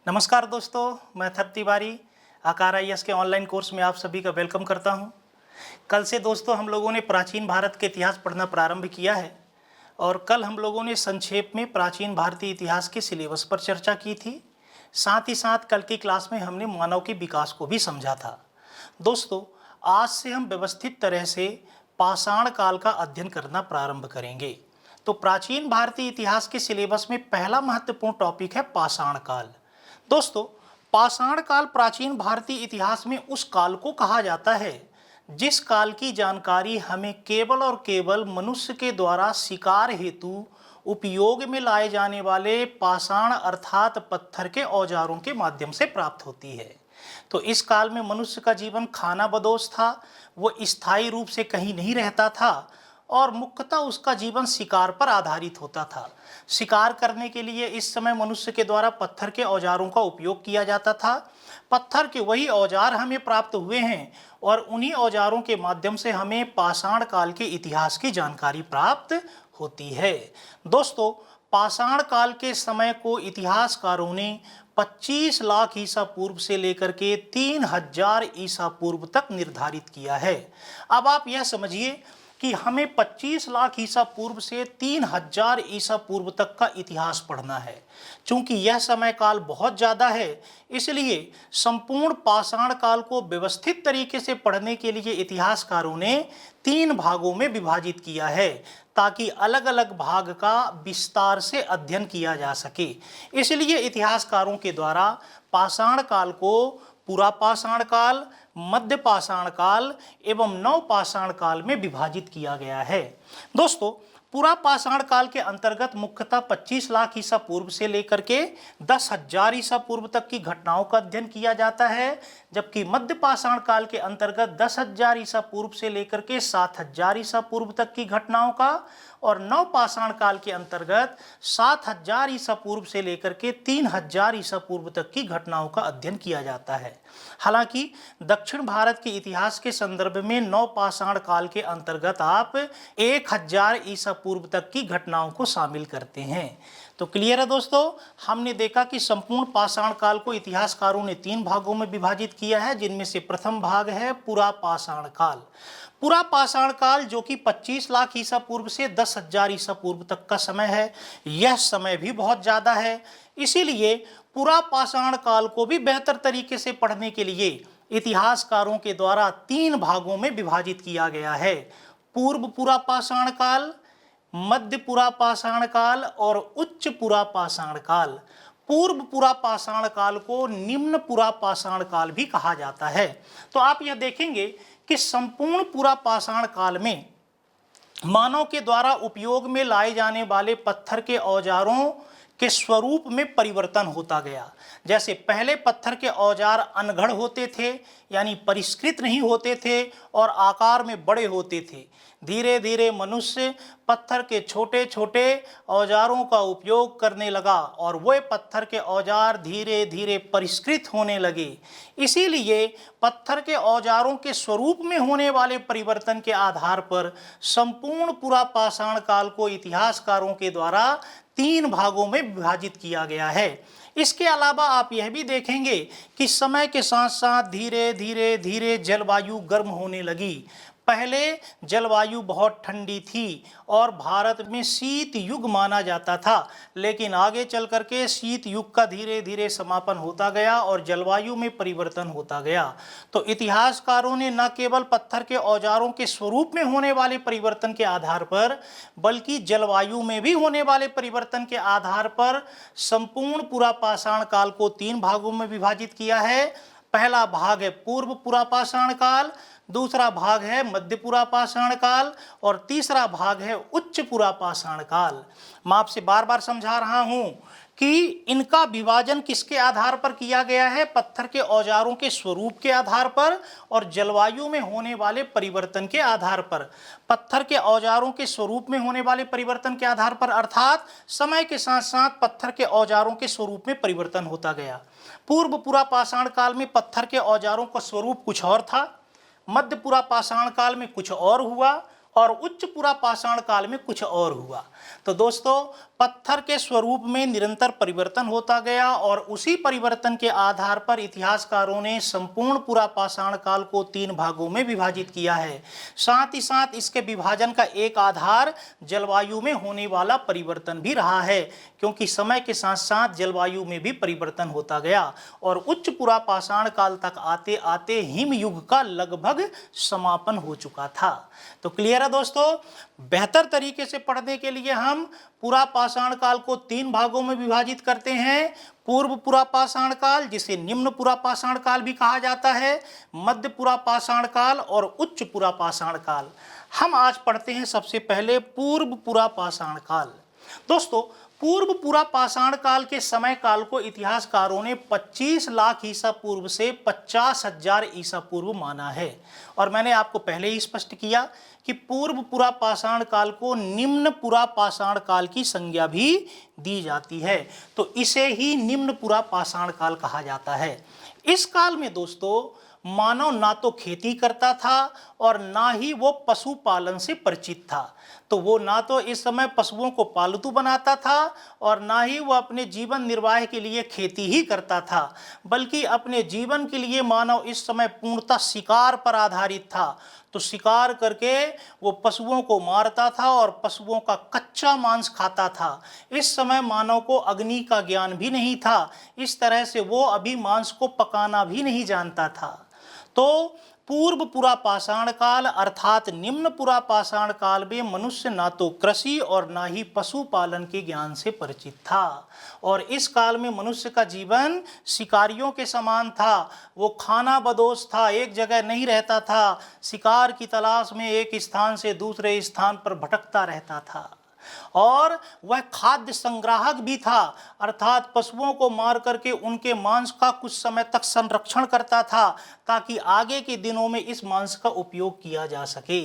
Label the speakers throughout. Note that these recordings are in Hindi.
Speaker 1: नमस्कार दोस्तों, मैं थर तिवारी आकार आईएएस के ऑनलाइन कोर्स में आप सभी का वेलकम करता हूं। कल से दोस्तों हम लोगों ने प्राचीन भारत के इतिहास पढ़ना प्रारंभ किया है और कल हम लोगों ने संक्षेप में प्राचीन भारतीय इतिहास के सिलेबस पर चर्चा की थी। साथ ही साथ कल की क्लास में हमने मानव के विकास को भी समझा था। दोस्तों, आज से हम व्यवस्थित तरह से पाषाण काल का अध्ययन करना प्रारंभ करेंगे। तो प्राचीन भारतीय इतिहास के सिलेबस में पहला महत्वपूर्ण टॉपिक है पाषाण काल। दोस्तों, पाषाण काल प्राचीन भारतीय इतिहास में उस काल को कहा जाता है जिस काल की जानकारी हमें केवल और केवल मनुष्य के द्वारा शिकार हेतु उपयोग में लाए जाने वाले पाषाण अर्थात पत्थर के औजारों के माध्यम से प्राप्त होती है। तो इस काल में मनुष्य का जीवन खानाबदोश था, वो स्थायी रूप से कहीं नहीं रहता था और मुख्यतः उसका जीवन शिकार पर आधारित होता था। शिकार करने के लिए इस समय मनुष्य के द्वारा पत्थर के औजारों का उपयोग किया जाता था। पत्थर के वही औजार हमें प्राप्त हुए हैं और उन्हीं औजारों के माध्यम से हमें पाषाण काल के इतिहास की जानकारी प्राप्त होती है। दोस्तों, पाषाण काल के समय को इतिहासकारों ने 25 लाख ईसा पूर्व से लेकर के 3000 ईसा पूर्व तक निर्धारित किया है। अब आप यह समझिए कि हमें 25 लाख ईसा पूर्व से 3000 ईसा पूर्व तक का इतिहास पढ़ना है। चूंकि यह समय काल बहुत ज़्यादा है, इसलिए संपूर्ण पाषाण काल को व्यवस्थित तरीके से पढ़ने के लिए इतिहासकारों ने 3 भागों में विभाजित किया है ताकि अलग अलग भाग का विस्तार से अध्ययन किया जा सके। इसलिए इतिहासकारों के द्वारा पाषाण काल को पूरा पाषाण काल, मध्य पाषाण काल एवं नव पाषाण काल में विभाजित किया गया है। दोस्तों, पूरा पाषाण काल के अंतर्गत मुख्यतः 25 लाख ईसा पूर्व से लेकर के 10,000 ईसा पूर्व तक की घटनाओं का अध्ययन किया जाता है, जबकि मध्य पाषाण काल के अंतर्गत 10,000 ईसा पूर्व से लेकर के 7,000 ईसा पूर्व तक की घटनाओं का और नव पाषाण काल के अंतर्गत 7,000 ईसा पूर्व से लेकर के 3,000 ईसा पूर्व तक की घटनाओं का अध्ययन किया जाता है। हालांकि दक्षिण भारत के इतिहास के संदर्भ में नव पाषाण काल के अंतर्गत आप 1,000 ईसा पूर्व तक की घटनाओं को शामिल करते हैं। तो क्लियर है दोस्तों, हमने देखा कि संपूर्ण पाषाण काल को इतिहासकारों ने 3 भागों में विभाजित किया है, जिनमें से प्रथम भाग है पुरा पाषाण काल। पूरा पाषाण काल जो कि 25 लाख ईसा पूर्व से 10,000 ईसा पूर्व तक का समय है, यह समय भी बहुत ज़्यादा है। इसीलिए पूरा पाषाण काल को भी बेहतर तरीके से पढ़ने के लिए इतिहासकारों के द्वारा 3 भागों में विभाजित किया गया है। पूर्व पुरा पाषाण काल, मध्य पुरा पाषाण काल और उच्च पुरा पाषाण काल। पूर्व पुरा पाषाण काल को निम्न पुरा पाषाण काल भी कहा जाता है। तो आप यह देखेंगे कि संपूर्ण पुरा पाषाण काल में मानव के द्वारा उपयोग में लाए जाने वाले पत्थर के औजारों के स्वरूप में परिवर्तन होता गया। जैसे पहले पत्थर के औजार अनगढ़ होते थे, यानी परिष्कृत नहीं होते थे और आकार में बड़े होते थे। धीरे धीरे मनुष्य पत्थर के छोटे छोटे औजारों का उपयोग करने लगा और वह पत्थर के औजार धीरे धीरे परिष्कृत होने लगे। इसीलिए पत्थर के औजारों के स्वरूप में होने वाले परिवर्तन के आधार पर संपूर्ण पुरा पाषाण काल को इतिहासकारों के द्वारा 3 भागों में विभाजित किया गया है। इसके अलावा आप यह भी देखेंगे कि समय के साथ साथ धीरे धीरे धीरे जलवायु गर्म होने लगी। पहले जलवायु बहुत ठंडी थी और भारत में शीत युग माना जाता था, लेकिन आगे चल करके शीत युग का धीरे धीरे समापन होता गया और जलवायु में परिवर्तन होता गया। तो इतिहासकारों ने न केवल पत्थर के औजारों के स्वरूप में होने वाले परिवर्तन के आधार पर, बल्कि जलवायु में भी होने वाले परिवर्तन के आधार पर संपूर्ण पुरा पाषाण काल को 3 भागों में विभाजित किया है। पहला भाग है पूर्व पुरा पाषाण काल, दूसरा भाग है मध्य पुरा पाषाण काल और तीसरा भाग है उच्च पुरा पाषाण काल। मैं आपसे बार बार समझा रहा हूं कि इनका विभाजन किसके आधार पर किया गया है? पत्थर के औजारों के स्वरूप के आधार पर और जलवायु में होने वाले परिवर्तन के आधार पर। पत्थर के औजारों के स्वरूप में होने वाले परिवर्तन के आधार पर, अर्थात समय के साथ साथ पत्थर के औजारों के स्वरूप में परिवर्तन होता गया। पूर्व पुरा पाषाण काल में पत्थर के औजारों का स्वरूप कुछ और था, मध्य पुरा पाषाण काल में कुछ और हुआ और उच्च पुरा पाषाण काल में कुछ और हुआ। तो दोस्तों, पत्थर के स्वरूप में निरंतर परिवर्तन होता गया और उसी परिवर्तन के आधार पर इतिहासकारों ने संपूर्ण पुरा पाषाण काल को 3 भागों में विभाजित किया है। साथ ही साथ इसके विभाजन का एक आधार जलवायु में होने वाला परिवर्तन भी रहा है, क्योंकि समय के साथ साथ जलवायु में भी परिवर्तन होता गया और उच्च पुरा पाषाण काल तक आते आते हिम युग का लगभग समापन हो चुका था। तो क्लियर है दोस्तों। बेहतर तरीके से पढ़ने के लिए हम पुरा पाषाण काल को 3 भागों में विभाजित करते हैं। पूर्व पुरा पाषाण काल, जिसे निम्न पुरा पाषाण काल भी कहा जाता है, मध्य पुरा पाषाण काल और उच्च पुरा पाषाण काल। हम आज पढ़ते हैं सबसे पहले पूर्व पुरा पाषाण काल। दोस्तों, पूर्व पुरा पाषाण काल के समय काल को इतिहासकारों ने 25 लाख ईसा पूर्व से 50,000 ईसा पूर्व माना है। और मैंने आपको पहले ही स्पष्ट किया कि पूर्व पुरा पाषाण काल को निम्न पुरा पाषाण काल की संज्ञा भी दी जाती है, तो इसे ही निम्न पुरा पाषाण काल कहा जाता है। इस काल में दोस्तों, मानव ना तो खेती करता था और ना ही वो पशुपालन से परिचित था। तो वो ना तो इस समय पशुओं को पालतू बनाता था और ना ही वो अपने जीवन निर्वाह के लिए खेती ही करता था, बल्कि अपने जीवन के लिए मानव इस समय पूर्णतः शिकार पर आधारित था। तो शिकार करके वो पशुओं को मारता था और पशुओं का कच्चा मांस खाता था। इस समय मानव को अग्नि का ज्ञान भी नहीं था, इस तरह से वो अभी मांस को पकाना भी नहीं जानता था। तो पूर्व पुरा पाषाण काल अर्थात निम्न पुरा पाषाण काल में मनुष्य ना तो कृषि और ना ही पशुपालन के ज्ञान से परिचित था और इस काल में मनुष्य का जीवन शिकारियों के समान था। वो खाना बदोश था, एक जगह नहीं रहता था, शिकार की तलाश में एक स्थान से दूसरे स्थान पर भटकता रहता था और वह खाद्य संग्राहक भी था, अर्थात पशुओं को मार करके उनके मांस का कुछ समय तक संरक्षण करता था ताकि आगे के दिनों में इस मांस का उपयोग किया जा सके।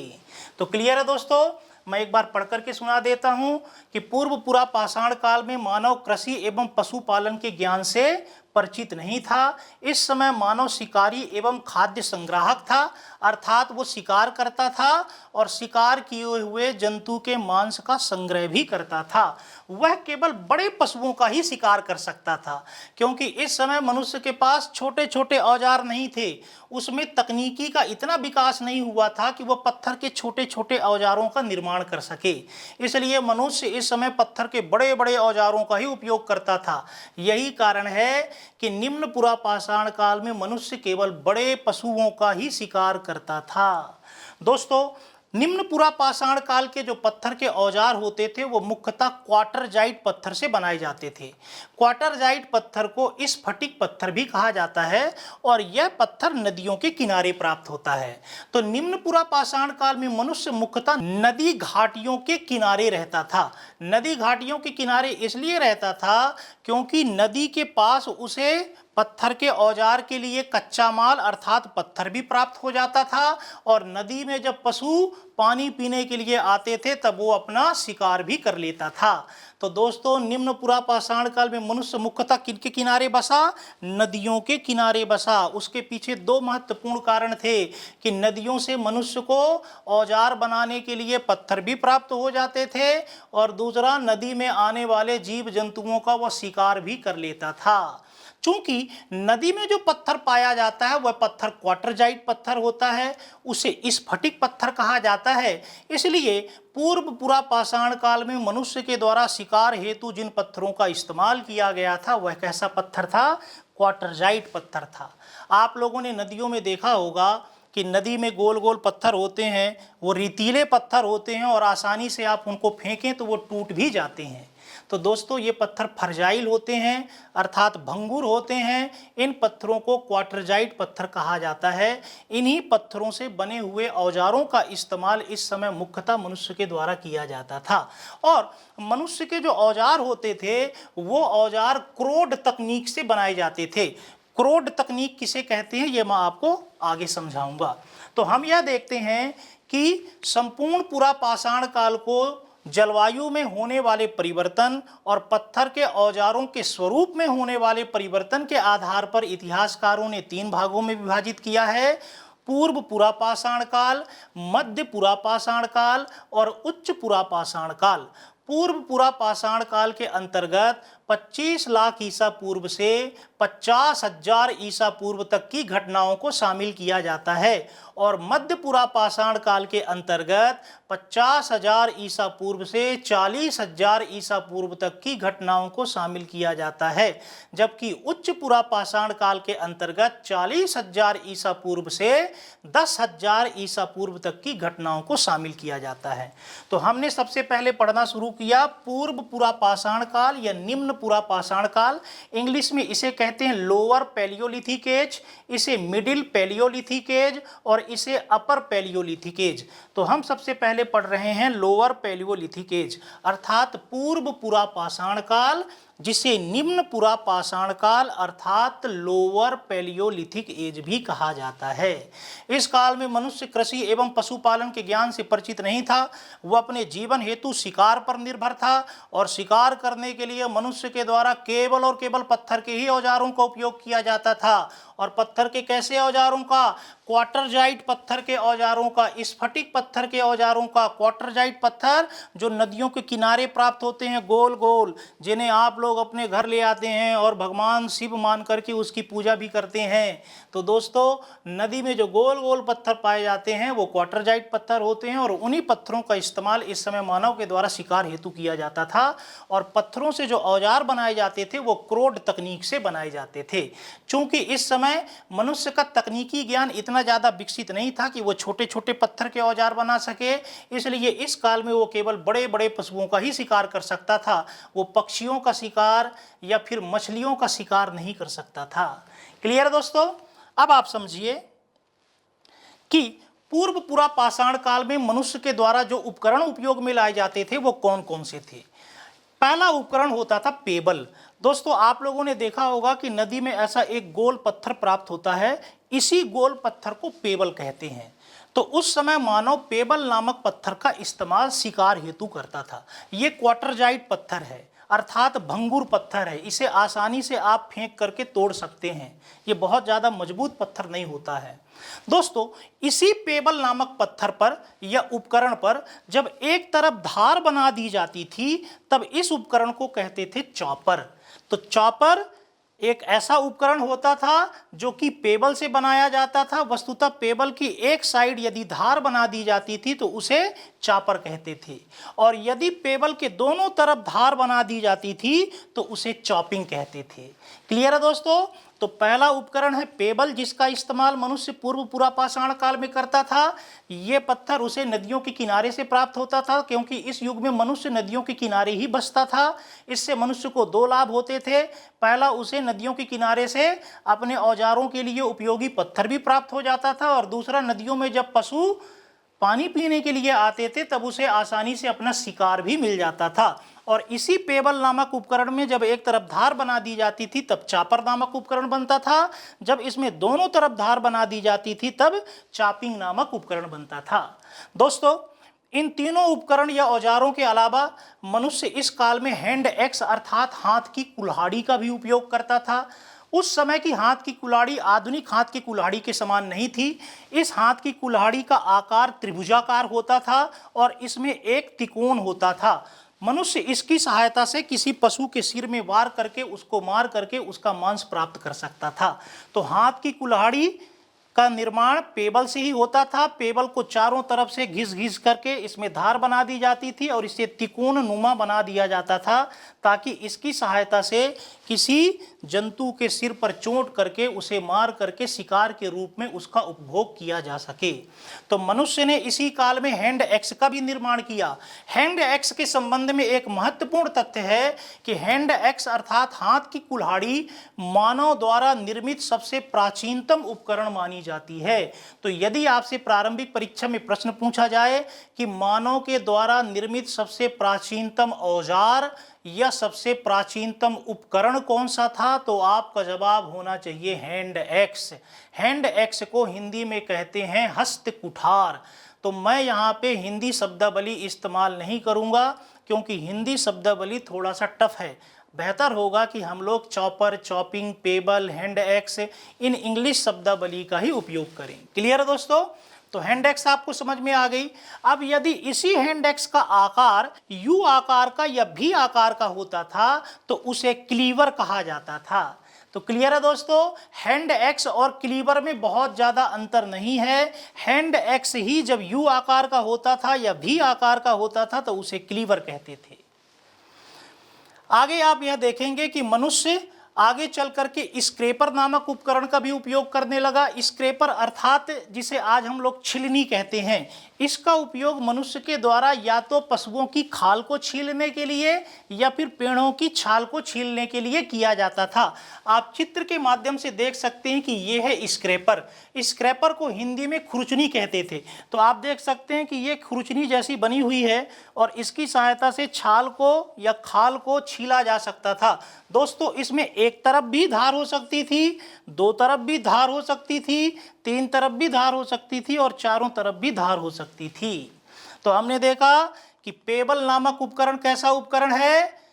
Speaker 1: तो क्लियर है दोस्तों। मैं एक बार पढ़ करके सुना देता हूं कि पूर्व पुरा पाषाण काल में मानव कृषि एवं पशुपालन के ज्ञान से परिचित नहीं था। इस समय मानव शिकारी एवं खाद्य संग्राहक था, अर्थात वो शिकार करता था और शिकार किए हुए जंतु के मांस का संग्रह भी करता था। वह केवल बड़े पशुओं का ही शिकार कर सकता था, क्योंकि इस समय मनुष्य के पास छोटे छोटे औजार नहीं थे। उसमें तकनीकी का इतना विकास नहीं हुआ था कि वह पत्थर के छोटे छोटे औजारों का निर्माण कर सके। इसलिए मनुष्य इस समय पत्थर के बड़े बड़े औजारों का ही उपयोग करता था। यही कारण है कि निम्न पुरा पाषाण काल में मनुष्य केवल बड़े पशुओं का ही शिकार करता था। दोस्तों, निम्न पुरा पाषाण काल के जो पत्थर के औजार होते थे वो मुख्यतः क्वार्टरजाइट पत्थर से बनाए जाते थे। क्वार्टरजाइट पत्थर को स्फटिक पत्थर भी कहा जाता है और यह पत्थर नदियों के किनारे प्राप्त होता है। तो निम्न पुरा पाषाण काल में मनुष्य मुख्यतः नदी घाटियों के किनारे रहता था। नदी घाटियों के किनारे इसलिए रहता था क्योंकि नदी के पास उसे पत्थर के औजार के लिए कच्चा माल अर्थात पत्थर भी प्राप्त हो जाता था और नदी में जब पशु पानी पीने के लिए आते थे तब वो अपना शिकार भी कर लेता था। तो दोस्तों, निम्न पुरा पाषाण काल में मनुष्य मुख्यतः किनके किनारे बसा? नदियों के किनारे बसा। उसके पीछे 2 महत्वपूर्ण कारण थे कि नदियों से मनुष्य को औजार बनाने के लिए पत्थर भी प्राप्त हो जाते थे और दूसरा, नदी में आने वाले जीव जंतुओं का वह शिकार भी कर लेता था। चूंकि नदी में जो पत्थर पाया जाता है वह पत्थर क्वार्टरजाइट पत्थर होता है, उसे स्फटिक पत्थर कहा जाता है। इसलिए पूर्व पुरा पाषाण काल में मनुष्य के द्वारा शिकार हेतु जिन पत्थरों का इस्तेमाल किया गया था वह कैसा पत्थर था? क्वार्टरजाइट पत्थर था। आप लोगों ने नदियों में देखा होगा कि नदी में गोल गोल पत्थर होते हैं, वो रेतीले पत्थर होते हैं और आसानी से आप उनको फेंकें तो वो टूट भी जाते हैं। तो दोस्तों, ये पत्थर फर्जाइल होते हैं अर्थात भंगुर होते हैं। इन पत्थरों को क्वार्टरजाइट पत्थर कहा जाता है। इन्हीं पत्थरों से बने हुए औजारों का इस्तेमाल इस समय मुख्यतः मनुष्य के द्वारा किया जाता था और मनुष्य के जो औजार होते थे वो औजार क्रोड तकनीक से बनाए जाते थे। क्रोड तकनीक किसे कहते हैं ये मैं आपको आगे समझाऊंगा। तो हम यह देखते हैं कि संपूर्ण पुरा पाषाण काल को जलवायु में होने वाले परिवर्तन और पत्थर के औजारों के स्वरूप में होने वाले परिवर्तन के आधार पर इतिहासकारों ने 3 भागों में विभाजित किया है। पूर्व पुरापाषाण काल, मध्य पुरापाषाण काल और उच्च पुरापाषाण काल। पूर्व पुरापाषाण काल के अंतर्गत 25 लाख ईसा पूर्व से 50,000 ईसा पूर्व तक की घटनाओं को शामिल किया जाता है और मध्य पुरापाषाण काल के अंतर्गत 50,000 ईसा पूर्व से 40,000 ईसा पूर्व तक की घटनाओं को शामिल किया जाता है, जबकि उच्च पुरापाषाण काल के अंतर्गत 40,000 ईसा पूर्व से 10,000 ईसा पूर्व तक की घटनाओं को शामिल किया जाता है। तो हमने सबसे पहले पढ़ना शुरू किया पूर्व पुरापाषाण काल या निम्न पुरापाषाण काल। इंग्लिश में इसे कहते हैं लोअर पैलियोलिथिक एज, इसे मिडिल पैलियोलिथिक एज और इसे अपर पैलियोलिथिक एज। तो हम सबसे पहले पढ़ रहे हैं लोअर पैलियोलिथिक एज अर्थात पूर्व पुरापाषाण काल, जिसे निम्न पुरापाषाण काल अर्थात लोअर पैलियोलिथिक एज भी कहा जाता है। इस काल में मनुष्य कृषि एवं पशुपालन के ज्ञान से परिचित नहीं था। वह अपने जीवन हेतु शिकार पर निर्भर था और शिकार करने के लिए मनुष्य के द्वारा केवल और केवल पत्थर के ही औजारों का उपयोग किया जाता था। और पत्थर के कैसे औजारों का? क्वार्टरजाइट पत्थर के औजारों का, स्फटिक पत्थर के औजारों का। क्वार्टरजाइट पत्थर जो नदियों के किनारे प्राप्त होते हैं गोल गोल, जिन्हें आप लोग अपने घर ले आते हैं और भगवान शिव मान करके उसकी पूजा भी करते हैं। तो दोस्तों, नदी में जो गोल गोल पत्थर पाए जाते हैं वो क्वार्टरजाइट पत्थर होते हैं और उन्हीं पत्थरों का इस्तेमाल इस समय मानव के द्वारा शिकार हेतु किया जाता था। और पत्थरों से जो औजार बनाए जाते थे वो क्रोड तकनीक से बनाए जाते थे। चूंकि इस समय मनुष्य का तकनीकी ज्ञान इतना ज़्यादा विकसित नहीं था कि वो छोटे छोटे पत्थर के औजार बना सके, इसलिए इस काल में वो केवल बड़े बड़े पशुओं का ही शिकार कर सकता था। वो पक्षियों का शिकार या फिर मछलियों का शिकार नहीं कर सकता था। क्लियर दोस्तों? अब आप समझिए कि पूर्व पुरापाषाण काल में मनुष्य के द्वारा जो उपकरण उपयोग में लाए जाते थे वो कौन कौन से थे। पहला उपकरण होता था पेबल। दोस्तों, आप लोगों ने देखा होगा कि नदी में ऐसा एक गोल पत्थर प्राप्त होता है, इसी गोल पत्थर को पेबल कहते हैं। तो उस समय मानव पेबल नामक पत्थर का इस्तेमाल शिकार हेतु करता था। ये क्वार्टरजाइट पत्थर है अर्थात भंगुर पत्थर है, इसे आसानी से आप फेंक करके तोड़ सकते हैं। ये बहुत ज़्यादा मजबूत पत्थर नहीं होता है। दोस्तों, इसी पेबल नामक पत्थर पर या उपकरण पर जब एक तरफ धार बना दी जाती थी तब इस उपकरण को कहते थे चॉपर। तो चॉपर एक ऐसा उपकरण होता था जो कि पेबल से बनाया जाता था। वस्तुतः पेबल की एक साइड यदि धार बना दी जाती थी तो उसे चॉपर कहते थे, और यदि पेबल के दोनों तरफ धार बना दी जाती थी तो उसे चॉपिंग कहते थे। क्लियर है दोस्तों? तो पहला उपकरण है पेबल, जिसका इस्तेमाल मनुष्य पूर्व पुरापाषाण काल में करता था। ये पत्थर उसे नदियों के किनारे से प्राप्त होता था, क्योंकि इस युग में मनुष्य नदियों के किनारे ही बसता था। इससे मनुष्य को दो लाभ होते थे। पहला, उसे नदियों के किनारे से अपने औजारों के लिए उपयोगी पत्थर भी प्राप्त हो जाता था, और दूसरा, नदियों में जब पशु पानी पीने के लिए आते थे तब उसे आसानी से अपना शिकार भी मिल जाता था। और इसी पेबल नामक उपकरण में जब एक तरफ धार बना दी जाती थी तब चापर नामक उपकरण बनता था। जब इसमें दोनों तरफ धार बना दी जाती थी तब चापिंग नामक उपकरण बनता था। दोस्तों, इन तीनों उपकरण या औजारों के अलावा मनुष्य इस काल में हैंड एक्स अर्थात हाथ की कुल्हाड़ी का भी उपयोग करता था। उस समय की हाथ की कुल्हाड़ी आधुनिक हाथ की कुल्हाड़ी के समान नहीं थी। इस हाथ की कुल्हाड़ी का आकार त्रिभुजाकार होता था और इसमें एक तिकोण होता था। मनुष्य इसकी सहायता से किसी पशु के सिर में वार करके उसको मार करके उसका मांस प्राप्त कर सकता था। तो हाथ की कुल्हाड़ी का निर्माण पेबल से ही होता था। पेबल को चारों तरफ से घिस घिस करके इसमें धार बना दी जाती थी और इसे तिकोण नुमा बना दिया जाता था, ताकि इसकी सहायता से किसी जंतु के सिर पर चोट करके उसे मार करके शिकार के रूप में उसका उपभोग किया जा सके। तो मनुष्य ने इसी काल में हैंड एक्स का भी निर्माण किया। हैंड एक्स के संबंध में एक महत्वपूर्ण तथ्य है कि हैंड एक्स अर्थात हाथ की कुल्हाड़ी मानव द्वारा निर्मित सबसे प्राचीनतम उपकरण मानी जाती है। तो यदि आपसे प्रारंभिक परीक्षा में प्रश्न पूछा जाए कि मानव के द्वारा निर्मित सबसे प्राचीनतम औजार या सबसे प्राचीनतम उपकरण कौन सा था, तो आपका जवाब होना चाहिए हैंड एक्स। हैंड एक्स को हिंदी में कहते हैं हस्त कुठार। तो मैं यहाँ पे हिंदी शब्दावली इस्तेमाल नहीं करूँगा, क्योंकि हिंदी शब्दावली थोड़ा सा टफ है। बेहतर होगा कि हम लोग chopper, chopping, payable, hand x in English शब्दावली का ही उपयोग करें। क्लियर है दोस्तों? तो हैंड एक्स आपको समझ में आ गई। अब यदि इसी हैंड एक्स का आकार यू आकार का या भी आकार का होता था तो उसे क्लीवर कहा जाता था। तो क्लियर है दोस्तों, हैंड एक्स और क्लीवर में बहुत ज़्यादा अंतर नहीं है। हैंड एक्स ही जब यू आकार का होता था या भी आकार का होता था तो उसे क्लीवर कहते थे। आगे आप यह देखेंगे कि मनुष्य आगे चल करके स्क्रैपर नामक उपकरण का भी उपयोग करने लगा। स्क्रैपर अर्थात जिसे आज हम लोग छिलनी कहते हैं, इसका उपयोग मनुष्य के द्वारा या तो पशुओं की खाल को छीलने के लिए या फिर पेड़ों की छाल को छीलने के लिए किया जाता था। आप चित्र के माध्यम से देख सकते हैं कि ये है स्क्रैपर। स्क्रैपर को हिंदी में खुरचनी कहते थे। तो आप देख सकते हैं कि ये खुरचनी जैसी बनी हुई है और इसकी सहायता से छाल को या खाल को छीला जा सकता था। दोस्तों, इसमें एक तरफ भी धार हो सकती थी, दो तरफ भी धार हो सकती थी, तीन तरफ भी धार हो सकती थी और चारों तरफ भी धार हो सकती थी। तो हमने देखा कि पेबल नामक उपकरण कैसा उपकरण है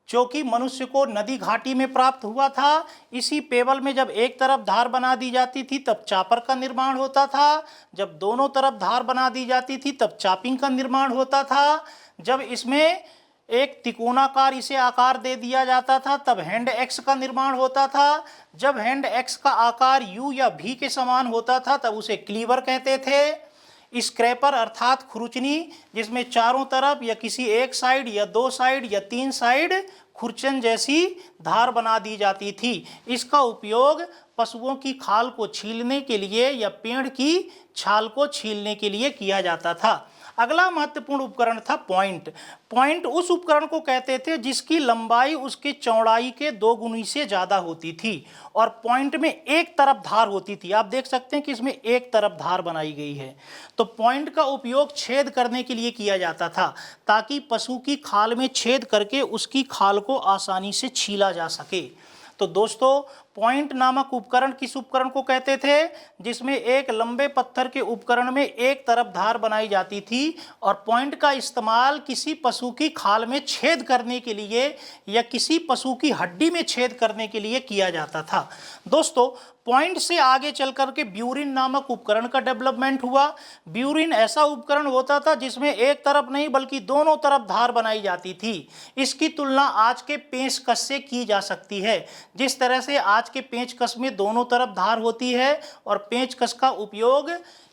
Speaker 1: जो कि मनुष्य को नदी घाटी में प्राप्त हुआ था। इसी पेबल में जब एक तरफ धार बना दी जाती थी तब चापर का निर्माण होता था, जब दोनों तरफ धार बना दी जाती थी तब चापिंग का निर्माण होता था, जब इसमें एक तिकोनाकार इसे आकार दे दिया जाता था तब हैंड एक्स का निर्माण होता था, जब हैंड एक्स का आकार यू या भी के समान होता था तब उसे क्लीवर कहते थे। स्क्रैपर अर्थात खुरचनी जिसमें चारों तरफ या किसी एक साइड या दो साइड या तीन साइड खुरचन जैसी धार बना दी जाती थी। इसका उपयोग पशुओं की खाल को छीलने के लिए या पेड़ की छाल को छीलने के लिए किया जाता था। अगला महत्वपूर्ण उपकरण था पॉइंट। पॉइंट उस उपकरण को कहते थे जिसकी लंबाई उसकी चौड़ाई के 2 गुनी से ज़्यादा होती थी और पॉइंट में एक तरफ धार होती थी। आप देख सकते हैं कि इसमें एक तरफ धार बनाई गई है। तो पॉइंट का उपयोग छेद करने के लिए किया जाता था ताकि पशु की खाल में छेद करके उसकी खाल को आसानी से छीला जा सके। तो दोस्तों, पॉइंट नामक उपकरण किस उपकरण को कहते थे जिसमें एक लंबे पत्थर के उपकरण में एक तरफ धार बनाई जाती थी और पॉइंट का इस्तेमाल किसी पशु की खाल में छेद करने के लिए या किसी पशु की हड्डी में छेद करने के लिए किया जाता था। दोस्तों, पॉइंट से आगे चल करके ब्यूरिन नामक उपकरण का डेवलपमेंट हुआ। ब्यूरिन ऐसा उपकरण होता था जिसमें एक तरफ नहीं बल्कि दोनों तरफ धार बनाई जाती थी। इसकी तुलना आज के पेंचकस से की जा सकती है। जिस तरह से आज के पेंचकस में दोनों तरफ धार होती है और पेंचकस का उपयोग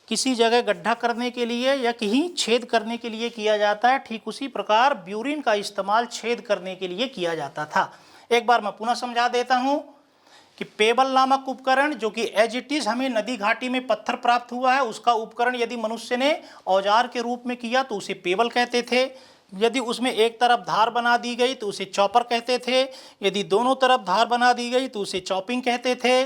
Speaker 1: किसी जगह गड्ढा करने के लिए या कहीं छेद करने के लिए किया जाता है, ठीक उसी प्रकार ब्यूरिन का इस्तेमाल छेद करने के लिए किया जाता था। एक बार मैं पुनः समझा देता हूँ कि पेबल नामक उपकरण जो कि एज इट इज हमें नदी घाटी में पत्थर प्राप्त हुआ है, उसका उपकरण यदि मनुष्य ने औजार के रूप में किया तो उसे पेबल कहते थे। यदि उसमें एक तरफ धार बना दी गई तो उसे चॉपर कहते थे। यदि दोनों तरफ धार बना दी गई तो उसे चॉपिंग कहते थे।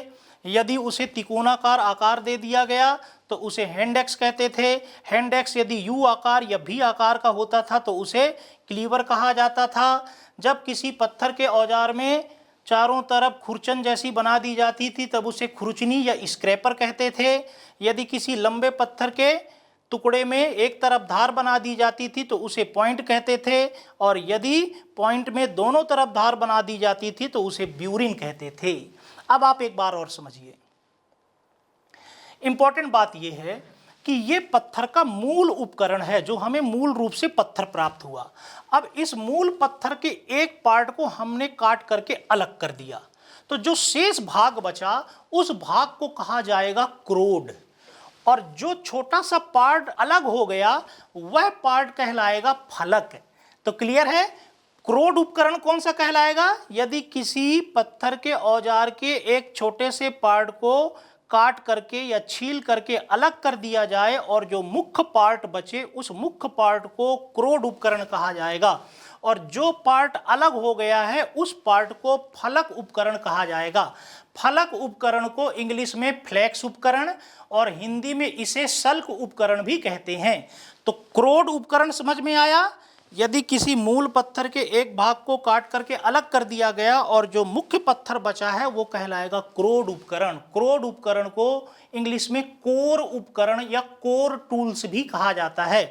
Speaker 1: यदि उसे तिकोनाकार आकार दे दिया गया तो उसे हैंड एक्स कहते थे। हैंड एक्स यदि यू आकार या भी आकार का होता था तो उसे क्लीवर कहा जाता था। जब किसी पत्थर के औजार में चारों तरफ खुरचन जैसी बना दी जाती थी तब उसे खुरचनी या स्क्रैपर कहते थे। यदि किसी लंबे पत्थर के टुकड़े में एक तरफ धार बना दी जाती थी तो उसे पॉइंट कहते थे और यदि पॉइंट में दोनों तरफ धार बना दी जाती थी तो उसे ब्यूरिन कहते थे। अब आप एक बार और समझिए, इंपॉर्टेंट बात यह है कि ये पत्थर का मूल उपकरण है जो हमें मूल रूप से पत्थर प्राप्त हुआ। अब इस मूल पत्थर के एक पार्ट को हमने काट करके अलग कर दिया तो जो शेष भाग बचा उस भाग को कहा जाएगा क्रोड और जो छोटा सा पार्ट अलग हो गया वह पार्ट कहलाएगा फलक। तो क्लियर है, क्रोड उपकरण कौन सा कहलाएगा? यदि किसी पत्थर के औजार के एक छोटे से पार्ट को काट करके या छील करके अलग कर दिया जाए और जो मुख्य पार्ट बचे उस मुख्य पार्ट को क्रोड उपकरण कहा जाएगा और जो पार्ट अलग हो गया है उस पार्ट को फलक उपकरण कहा जाएगा। फलक उपकरण को इंग्लिश में फ्लैक्स उपकरण और हिंदी में इसे सल्क उपकरण भी कहते हैं। तो क्रोड उपकरण समझ में आया? यदि किसी मूल पत्थर के एक भाग को काट करके अलग कर दिया गया और जो मुख्य पत्थर बचा है वो कहलाएगा क्रोड उपकरण। क्रोड उपकरण को इंग्लिश में कोर उपकरण या कोर टूल्स भी कहा जाता है।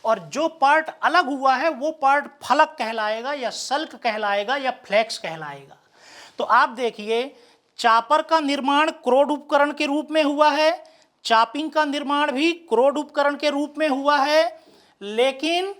Speaker 1: और जो पार्ट अलग हुआ है वो पार्ट फलक कहलाएगा या सल्क कहलाएगा या फ्लेक्स कहलाएगा। तो आप देखिए, चापर का निर्माण क्रोड उपकरण के रूप में हुआ है, चापिंग का निर्माण भी क्रोड उपकरण के रूप में हुआ है, लेकिन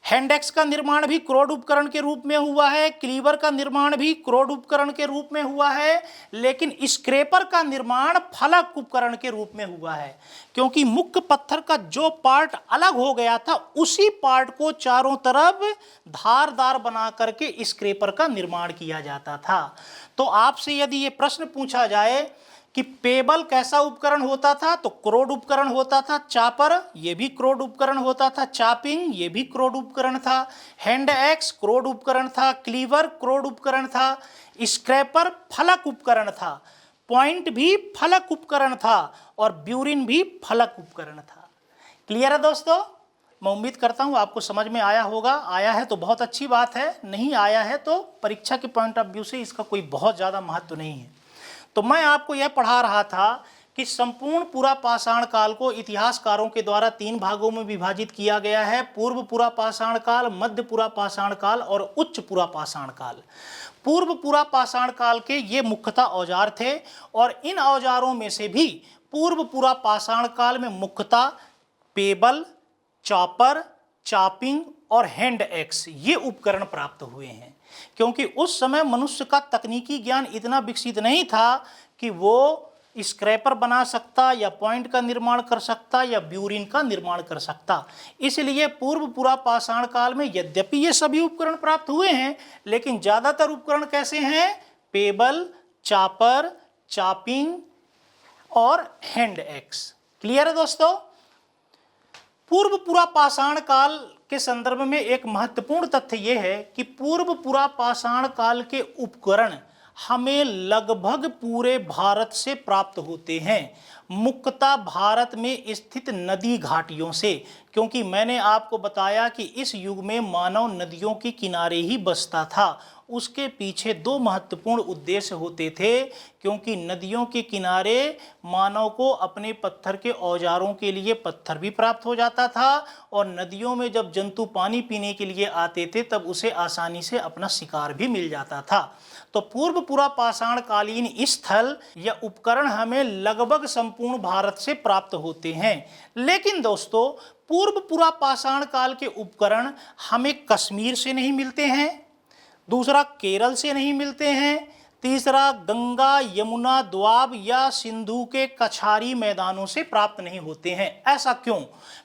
Speaker 1: हैंड एक्स का निर्माण भी क्रोड उपकरण के रूप में हुआ है, क्लीवर का निर्माण भी क्रोड उपकरण के रूप में हुआ है, लेकिन स्क्रैपर का निर्माण फलक उपकरण के रूप में हुआ है, क्योंकि मुख्य पत्थर का जो पार्ट अलग हो गया था उसी पार्ट को चारों तरफ धारदार बना करके स्क्रैपर का निर्माण किया जाता था। तो आपसे यदि ये प्रश्न पूछा जाए कि पेबल कैसा उपकरण होता था, तो क्रोड उपकरण होता था, चापर ये भी क्रोड उपकरण होता था, चापिंग ये भी क्रोड उपकरण था, हैंड एक्स क्रोड उपकरण था, क्लीवर क्रोड उपकरण था, स्क्रैपर फलक उपकरण था, पॉइंट भी फलक उपकरण था और ब्यूरिन भी फलक उपकरण था। क्लियर है दोस्तों? मैं उम्मीद करता हूँ आपको समझ में आया होगा। आया है तो बहुत अच्छी बात है, नहीं आया है तो परीक्षा के पॉइंट ऑफ व्यू से इसका कोई बहुत ज़्यादा महत्व नहीं है। तो मैं आपको यह पढ़ा रहा था कि संपूर्ण पूरा पाषाण काल को इतिहासकारों के द्वारा 3 भागों में विभाजित किया गया है: पूर्व पूरा पाषाण काल, मध्य पूरा पाषाण काल और उच्च पूरा पाषाण काल। पूर्व पूरा पाषाण काल के ये मुख्यतः औजार थे और इन औजारों में से भी पूर्व पूरा पाषाण काल में मुख्यतः पेबल, चॉपर, चॉपिंग और हैंड एक्स ये उपकरण प्राप्त हुए हैं, क्योंकि उस समय मनुष्य का तकनीकी ज्ञान इतना विकसित नहीं था कि वो स्क्रैपर बना सकता या पॉइंट का निर्माण कर सकता या ब्यूरिन का निर्माण कर सकता। इसलिए पूर्व पूरा पाषाण काल में यद्यपि ये सभी उपकरण प्राप्त हुए हैं, लेकिन ज़्यादातर उपकरण कैसे हैं? पेबल, चॉपर, चॉपिंग और हैंड एक्स। क्लियर है दोस्तों? पूर्व पूरा पाषाण काल के संदर्भ में एक महत्वपूर्ण तथ्य यह है कि पूर्व पूरा पाषाण काल के उपकरण हमें लगभग पूरे भारत से प्राप्त होते हैं, मुख्यतः भारत में स्थित नदी घाटियों से, क्योंकि मैंने आपको बताया कि इस युग में मानव नदियों के किनारे ही बसता था। उसके पीछे 2 महत्वपूर्ण उद्देश्य होते थे, क्योंकि नदियों के किनारे मानव को अपने पत्थर के औजारों के लिए पत्थर भी प्राप्त हो जाता था और नदियों में जब जंतु पानी पीने के लिए आते थे तब उसे आसानी से अपना शिकार भी मिल जाता था। तो पूर्व पूरा पाषाण कालीन स्थल या उपकरण हमें लगभग संपूर्ण भारत से प्राप्त होते हैं। लेकिन दोस्तों, पूर्व पूरा पाषाण काल के उपकरण हमें कश्मीर से नहीं मिलते हैं, दूसरा केरल से नहीं मिलते हैं, तीसरा गंगा, यमुना, द्वाब या सिंधु के कछारी मैदानों से प्राप्त नहीं होते हैं। ऐसा क्यों?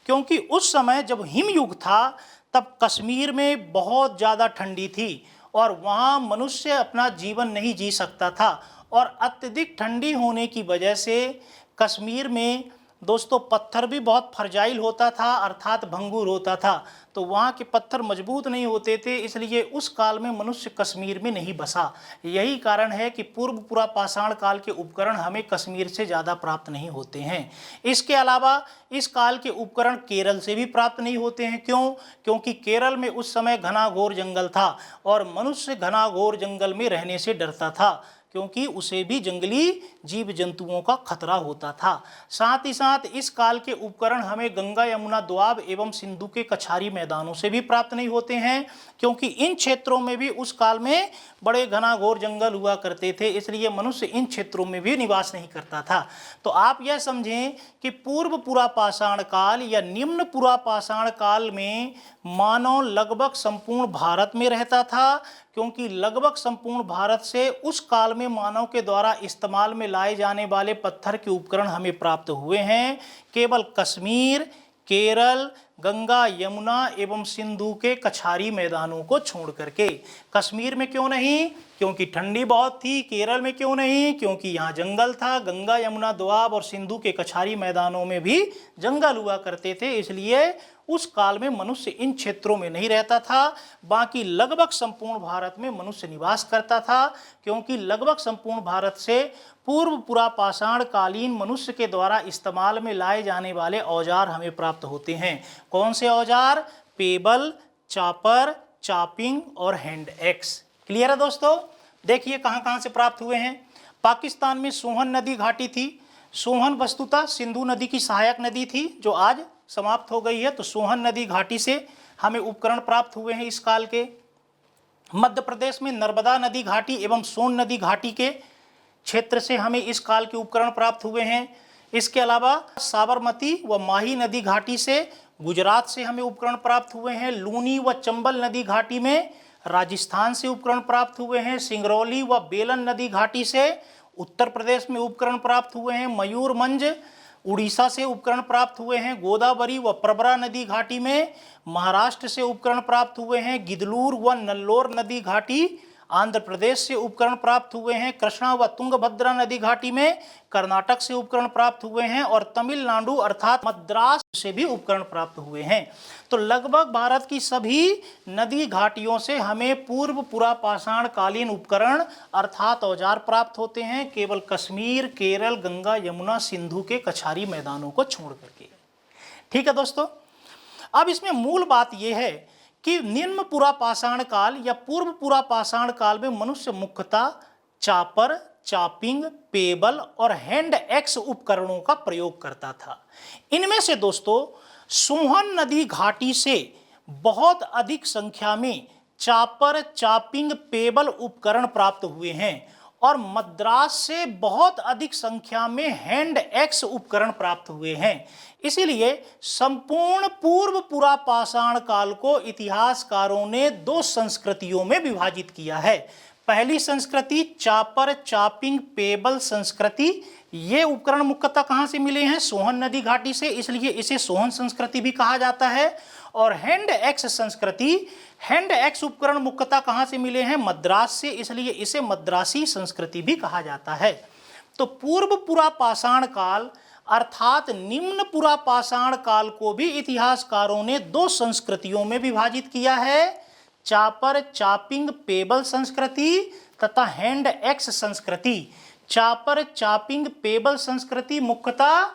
Speaker 1: क्योंकि उस समय जब हिमयुग था तब कश्मीर में बहुत ज़्यादा ठंडी थी और वहाँ मनुष्य अपना जीवन नहीं जी सकता था, और अत्यधिक ठंडी होने की वजह से कश्मीर में दोस्तों पत्थर भी बहुत फ्रजाइल होता था, अर्थात भंगुर होता था, तो वहाँ के पत्थर मजबूत नहीं होते थे, इसलिए उस काल में मनुष्य कश्मीर में नहीं बसा। यही कारण है कि पूर्व पूरा पाषाण काल के उपकरण हमें कश्मीर से ज़्यादा प्राप्त नहीं होते हैं। इसके अलावा इस काल के उपकरण केरल से भी प्राप्त नहीं होते हैं। क्यों? क्योंकि केरल में उस समय घना घोर जंगल था और मनुष्य घना घोर जंगल में रहने से डरता था, क्योंकि उसे भी जंगली जीव जंतुओं का खतरा होता था। साथ ही साथ इस काल के उपकरण हमें गंगा, यमुना, दोआब एवं सिंधु के कछारी मैदानों से भी प्राप्त नहीं होते हैं, क्योंकि इन क्षेत्रों में भी उस काल में बड़े घना घोर जंगल हुआ करते थे, इसलिए मनुष्य इन क्षेत्रों में भी निवास नहीं करता था। तो आप यह समझें कि पूर्व पूरा पाषाण काल या निम्न पूरा पाषाण काल में मानव लगभग संपूर्ण भारत में रहता था, क्योंकि लगभग संपूर्ण भारत से उस काल में मानव के द्वारा इस्तेमाल में लाए जाने वाले पत्थर के उपकरण हमें प्राप्त हुए हैं। केवल कश्मीर, केरल, गंगा, यमुना एवं सिंधु के कछारी मैदानों को छोड़ करके। कश्मीर में क्यों नहीं? क्योंकि ठंडी बहुत थी। केरल में क्यों नहीं? क्योंकि यहाँ जंगल था। गंगा, यमुना, दोआब और सिंधु के कछारी मैदानों में भी जंगल हुआ करते थे, इसलिए उस काल में मनुष्य इन क्षेत्रों में नहीं रहता था। बाकी लगभग संपूर्ण भारत में मनुष्य निवास करता था, क्योंकि लगभग संपूर्ण भारत से पूर्व पूरा पाषाण कालीन मनुष्य के द्वारा इस्तेमाल में लाए जाने वाले औजार हमें प्राप्त होते हैं। कौन से औजार? पेबल, चॉपर, चॉपिंग और हैंड एक्स। क्लियर है दोस्तों? देखिए कहाँ कहाँ से प्राप्त हुए हैं। पाकिस्तान में सोहन नदी घाटी थी। सोहन वस्तुतः सिंधु नदी की सहायक नदी थी, जो आज समाप्त हो गई है। तो सोहन नदी घाटी से हमें उपकरण प्राप्त हुए हैं इस काल के। मध्य प्रदेश में नर्मदा नदी घाटी एवं सोन नदी घाटी के क्षेत्र से हमें इस काल के उपकरण प्राप्त हुए हैं। इसके अलावा साबरमती व माही नदी घाटी से गुजरात से हमें उपकरण प्राप्त हुए हैं। लूनी व चंबल नदी घाटी में राजस्थान से उपकरण प्राप्त हुए हैं। सिंगरौली व बेलन नदी घाटी से उत्तर प्रदेश में उपकरण प्राप्त हुए हैं। मयूरभंज उड़ीसा से उपकरण प्राप्त हुए हैं। गोदावरी व प्रवरा नदी घाटी में महाराष्ट्र से उपकरण प्राप्त हुए हैं। गिदलूर व नल्लोर नदी घाटी आंध्र प्रदेश से उपकरण प्राप्त हुए हैं। कृष्णा व तुंगभद्रा नदी घाटी में कर्नाटक से उपकरण प्राप्त हुए हैं। और तमिलनाडु अर्थात मद्रास से भी उपकरण प्राप्त हुए हैं। तो लगभग भारत की सभी नदी घाटियों से हमें पूर्व पुरापाषाण कालीन उपकरण अर्थात औजार प्राप्त होते हैं, केवल कश्मीर, केरल, गंगा, यमुना, सिंधु के कछारी मैदानों को छोड़ करके। ठीक है दोस्तों, अब इसमें मूल बात यह है कि निम्न पुरापाषाण काल या पूर्व पुरापाषाण काल में मनुष्य मुख्यतः चापर, चापिंग, पेबल और हैंड एक्स उपकरणों का प्रयोग करता था। इनमें से दोस्तों सोहन नदी घाटी से बहुत अधिक संख्या में चापर, चापिंग, पेबल उपकरण प्राप्त हुए हैं और मद्रास से बहुत अधिक संख्या में हैंड एक्स उपकरण प्राप्त हुए हैं। इसीलिए संपूर्ण पूर्व पुरापाषाण काल को इतिहासकारों ने दो संस्कृतियों में विभाजित किया है। पहली संस्कृति चापर, चापिंग, पेबल संस्कृति। ये उपकरण मुख्यतः कहाँ से मिले हैं? सोहन नदी घाटी से, इसलिए इसे सोहन संस्कृति भी कहा जाता है। और हैंड एक्स संस्कृति, हैंड एक्स उपकरण मुख्यतः कहाँ से मिले हैं? मद्रास से, इसलिए इसे मद्रासी संस्कृति भी कहा जाता है। तो पूर्व पुरापाषाण काल अर्थात निम्न पुरापाषाण काल को भी इतिहासकारों ने दो संस्कृतियों में विभाजित किया है, चापर, चापिंग, पेबल संस्कृति तथा हैंड एक्स संस्कृति। चापर, चापिंग, पेबल संस्कृति मुख्यतः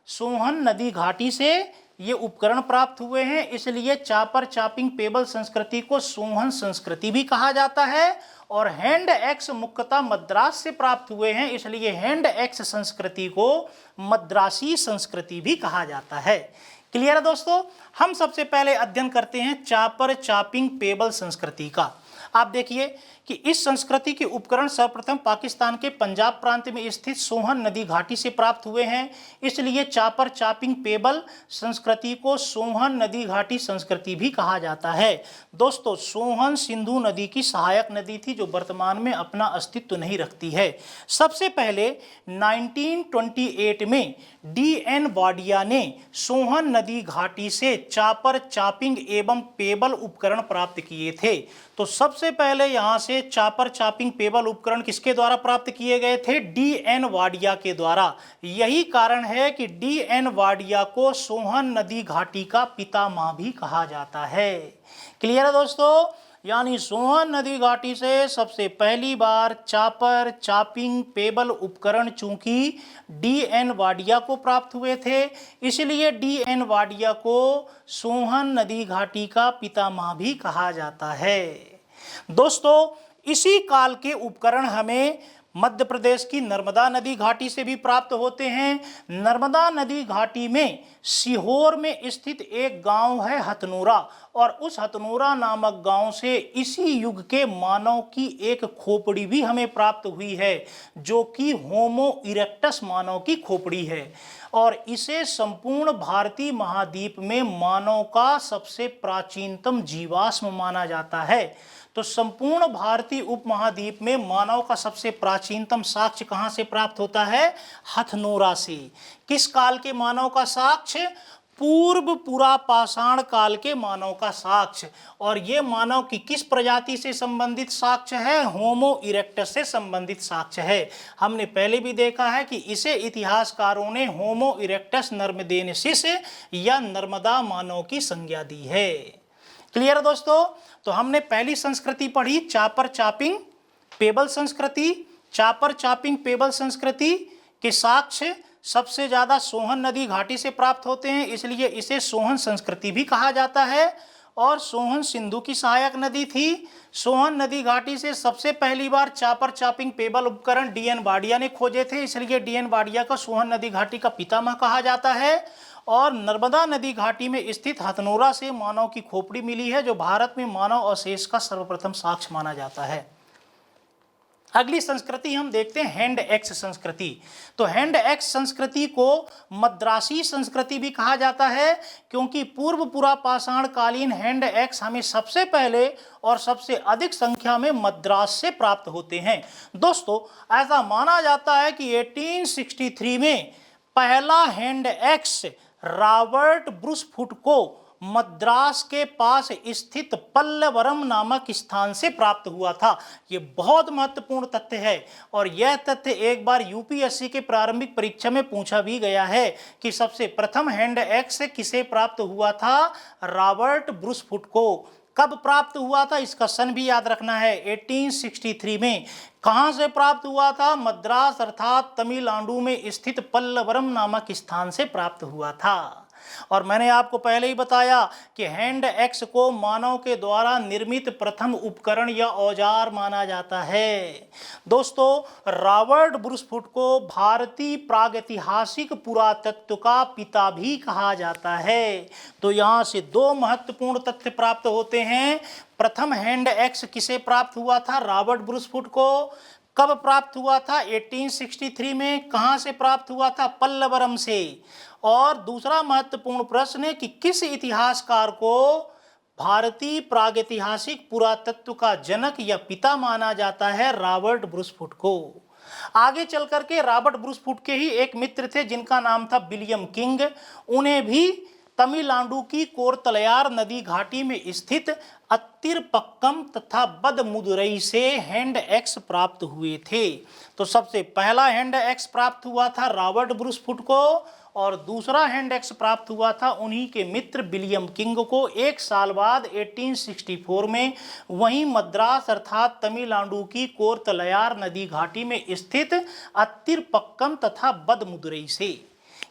Speaker 1: सोहन नदी घाटी से ये उपकरण प्राप्त हुए हैं, इसलिए चापर, चापिंग, पेबल संस्कृति को सोहन संस्कृति भी कहा जाता है। और हैंड एक्स मुख्यतः मद्रास से प्राप्त हुए हैं, इसलिए हैंड एक्स संस्कृति को मद्रासी संस्कृति भी कहा जाता है। क्लियर है दोस्तों? हम सबसे पहले अध्ययन करते हैं चापर, चापिंग, पेबल संस्कृति का। आप देखिए कि इस संस्कृति के उपकरण सर्वप्रथम पाकिस्तान के पंजाब प्रांत में स्थित सोहन नदी घाटी से प्राप्त हुए हैं, इसलिए चापर, चापिंग, पेबल संस्कृति को सोहन नदी घाटी संस्कृति भी कहा जाता है। दोस्तों सोहन सिंधु नदी की सहायक नदी थी जो वर्तमान में अपना अस्तित्व नहीं रखती है। सबसे पहले 1928 में D.N. वाडिया ने सोहन नदी घाटी से चापर, चापिंग एवं पेबल उपकरण प्राप्त किए थे। तो सबसे पहले यहाँ से चापर, चापिंग, पेबल उपकरण किसके द्वारा प्राप्त किए गए थे? D.N. वाडिया के द्वारा। यही कारण है कि D.N. वाडिया को सोहन नदी घाटी का पितामह भी कहा जाता है। क्लियर है दोस्तों? यानी सोहन नदी घाटी से सबसे पहली बार चापर, चापिंग, पेबल उपकरण चूंकि D.N. वाडिया को प्राप्त हुए थे, इसलिए D.N. वाडिया को सोहन नदी घाटी का पितामह भी कहा जाता है। दोस्तों इसी काल के उपकरण हमें मध्य प्रदेश की नर्मदा नदी घाटी से भी प्राप्त होते हैं। नर्मदा नदी घाटी में सीहोर में स्थित एक गांव है हथनूरा, और उस हथनूरा नामक गांव से इसी युग के मानव की एक खोपड़ी भी हमें प्राप्त हुई है, जो कि होमो इरेक्टस मानव की खोपड़ी है। और इसे संपूर्ण भारतीय महाद्वीप में मानव का सबसे प्राचीनतम जीवाश्म माना जाता है। तो संपूर्ण भारतीय उपमहाद्वीप में मानव का सबसे प्राचीनतम साक्ष्य कहाँ से प्राप्त होता है? हथनोरा से। किस काल के मानव का साक्ष्य? पूर्व पुरापाषाण काल के मानव का साक्ष्य। और ये मानव की किस प्रजाति से संबंधित साक्ष्य है? होमो इरेक्टस से संबंधित साक्ष्य है। हमने पहले भी देखा है कि इसे इतिहासकारों ने होमो इरेक्टस नर्मदेनेसिस या नर्मदा मानव की संज्ञा दी है। क्लियर दोस्तों? तो हमने पहली संस्कृति पढ़ी चापर, चापिंग, पेबल संस्कृति। चापर, चापिंग, पेबल संस्कृति के साक्ष्य सबसे ज़्यादा सोहन नदी घाटी से प्राप्त होते हैं, इसलिए इसे सोहन संस्कृति भी कहा जाता है। और सोहन सिंधु की सहायक नदी थी। सोहन नदी घाटी से सबसे पहली बार चापर, चापिंग, पेबल उपकरण D.N. वाडिया ने खोजे थे, इसलिए D.N. वाडिया का सोहन नदी घाटी का पितामह कहा जाता है। और नर्मदा नदी घाटी में स्थित हथनोरा से मानव की खोपड़ी मिली है, जो भारत में मानव अवशेष का सर्वप्रथम साक्ष्य माना जाता है। अगली संस्कृति हम देखते हैं हैंड एक्स संस्कृति। तो हैंड एक्स संस्कृति को मद्रासी संस्कृति भी कहा जाता है, क्योंकि पूर्व पुरापाषाण कालीन हैंड एक्स हमें सबसे पहले और सबसे अधिक संख्या में मद्रास से प्राप्त होते हैं। दोस्तों, ऐसा माना जाता है कि 1863 में पहला हैंड एक्स रॉबर्ट ब्रूसफुट को मद्रास के पास स्थित पल्लवरम नामक स्थान से प्राप्त हुआ था। ये बहुत महत्वपूर्ण तथ्य है और यह तथ्य एक बार यूपीएससी के प्रारंभिक परीक्षा में पूछा भी गया है कि सबसे प्रथम हैंड एक्स किसे प्राप्त हुआ था? रॉबर्ट ब्रूसफुट को। कब प्राप्त हुआ था इसका सन भी याद रखना है, 1863 में। कहां से प्राप्त हुआ था? मद्रास अर्थात तमिलनाडु में स्थित पल्लवरम नामक स्थान से प्राप्त हुआ था। और मैंने आपको पहले ही बताया कि हैंड एक्स को मानव के द्वारा निर्मित प्रथम उपकरण या औजार माना जाता है। दोस्तों, रॉबर्ट ब्रूसफुट को भारतीय प्रागैतिहासिक पुरातत्व का पिता भी कहा जाता है। तो यहाँ से दो महत्वपूर्ण तथ्य प्राप्त होते हैं। प्रथम हैंड एक्स किसे प्राप्त हुआ था? रॉबर्ट ब्रूसफुट को। कब प्राप्त हुआ था? 1863 में। कहां से प्राप्त हुआ था? पल्लवरम से। और दूसरा महत्वपूर्ण प्रश्न है कि किस इतिहासकार को भारतीय प्रागैतिहासिक पुरातत्व का जनक या पिता माना जाता है? रॉबर्ट ब्रूसफुट को। आगे चल करके रॉबर्ट ब्रूसफुट के ही एक मित्र थे जिनका नाम था विलियम किंग। उन्हें भी तमिलनाडु की कोरतलयार नदी घाटी में स्थित अत्तिरपक्कम तथा बदमुदुरई से हैंड एक्स प्राप्त हुए थे। तो सबसे पहला हैंड एक्स प्राप्त हुआ था रॉबर्ट ब्रूसफुट को और दूसरा हैंड एक्स प्राप्त हुआ था उन्हीं के मित्र विलियम किंग को। एक साल बाद 1864 में वहीं मद्रास अर्थात तमिलनाडु की कोरतलयार नदी घाटी में स्थित अत्तिरपक्कम तथा बदमुदुरई से।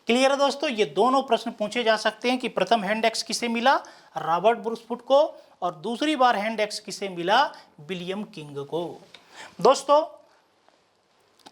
Speaker 1: क्लियर है दोस्तों? ये दोनों प्रश्न पूछे जा सकते हैं कि प्रथम हैंड एक्स किसे मिला? रॉबर्ट ब्रूसफुट को। और दूसरी बार हैंड एक्स किसे मिला? विलियम किंग को। दोस्तों,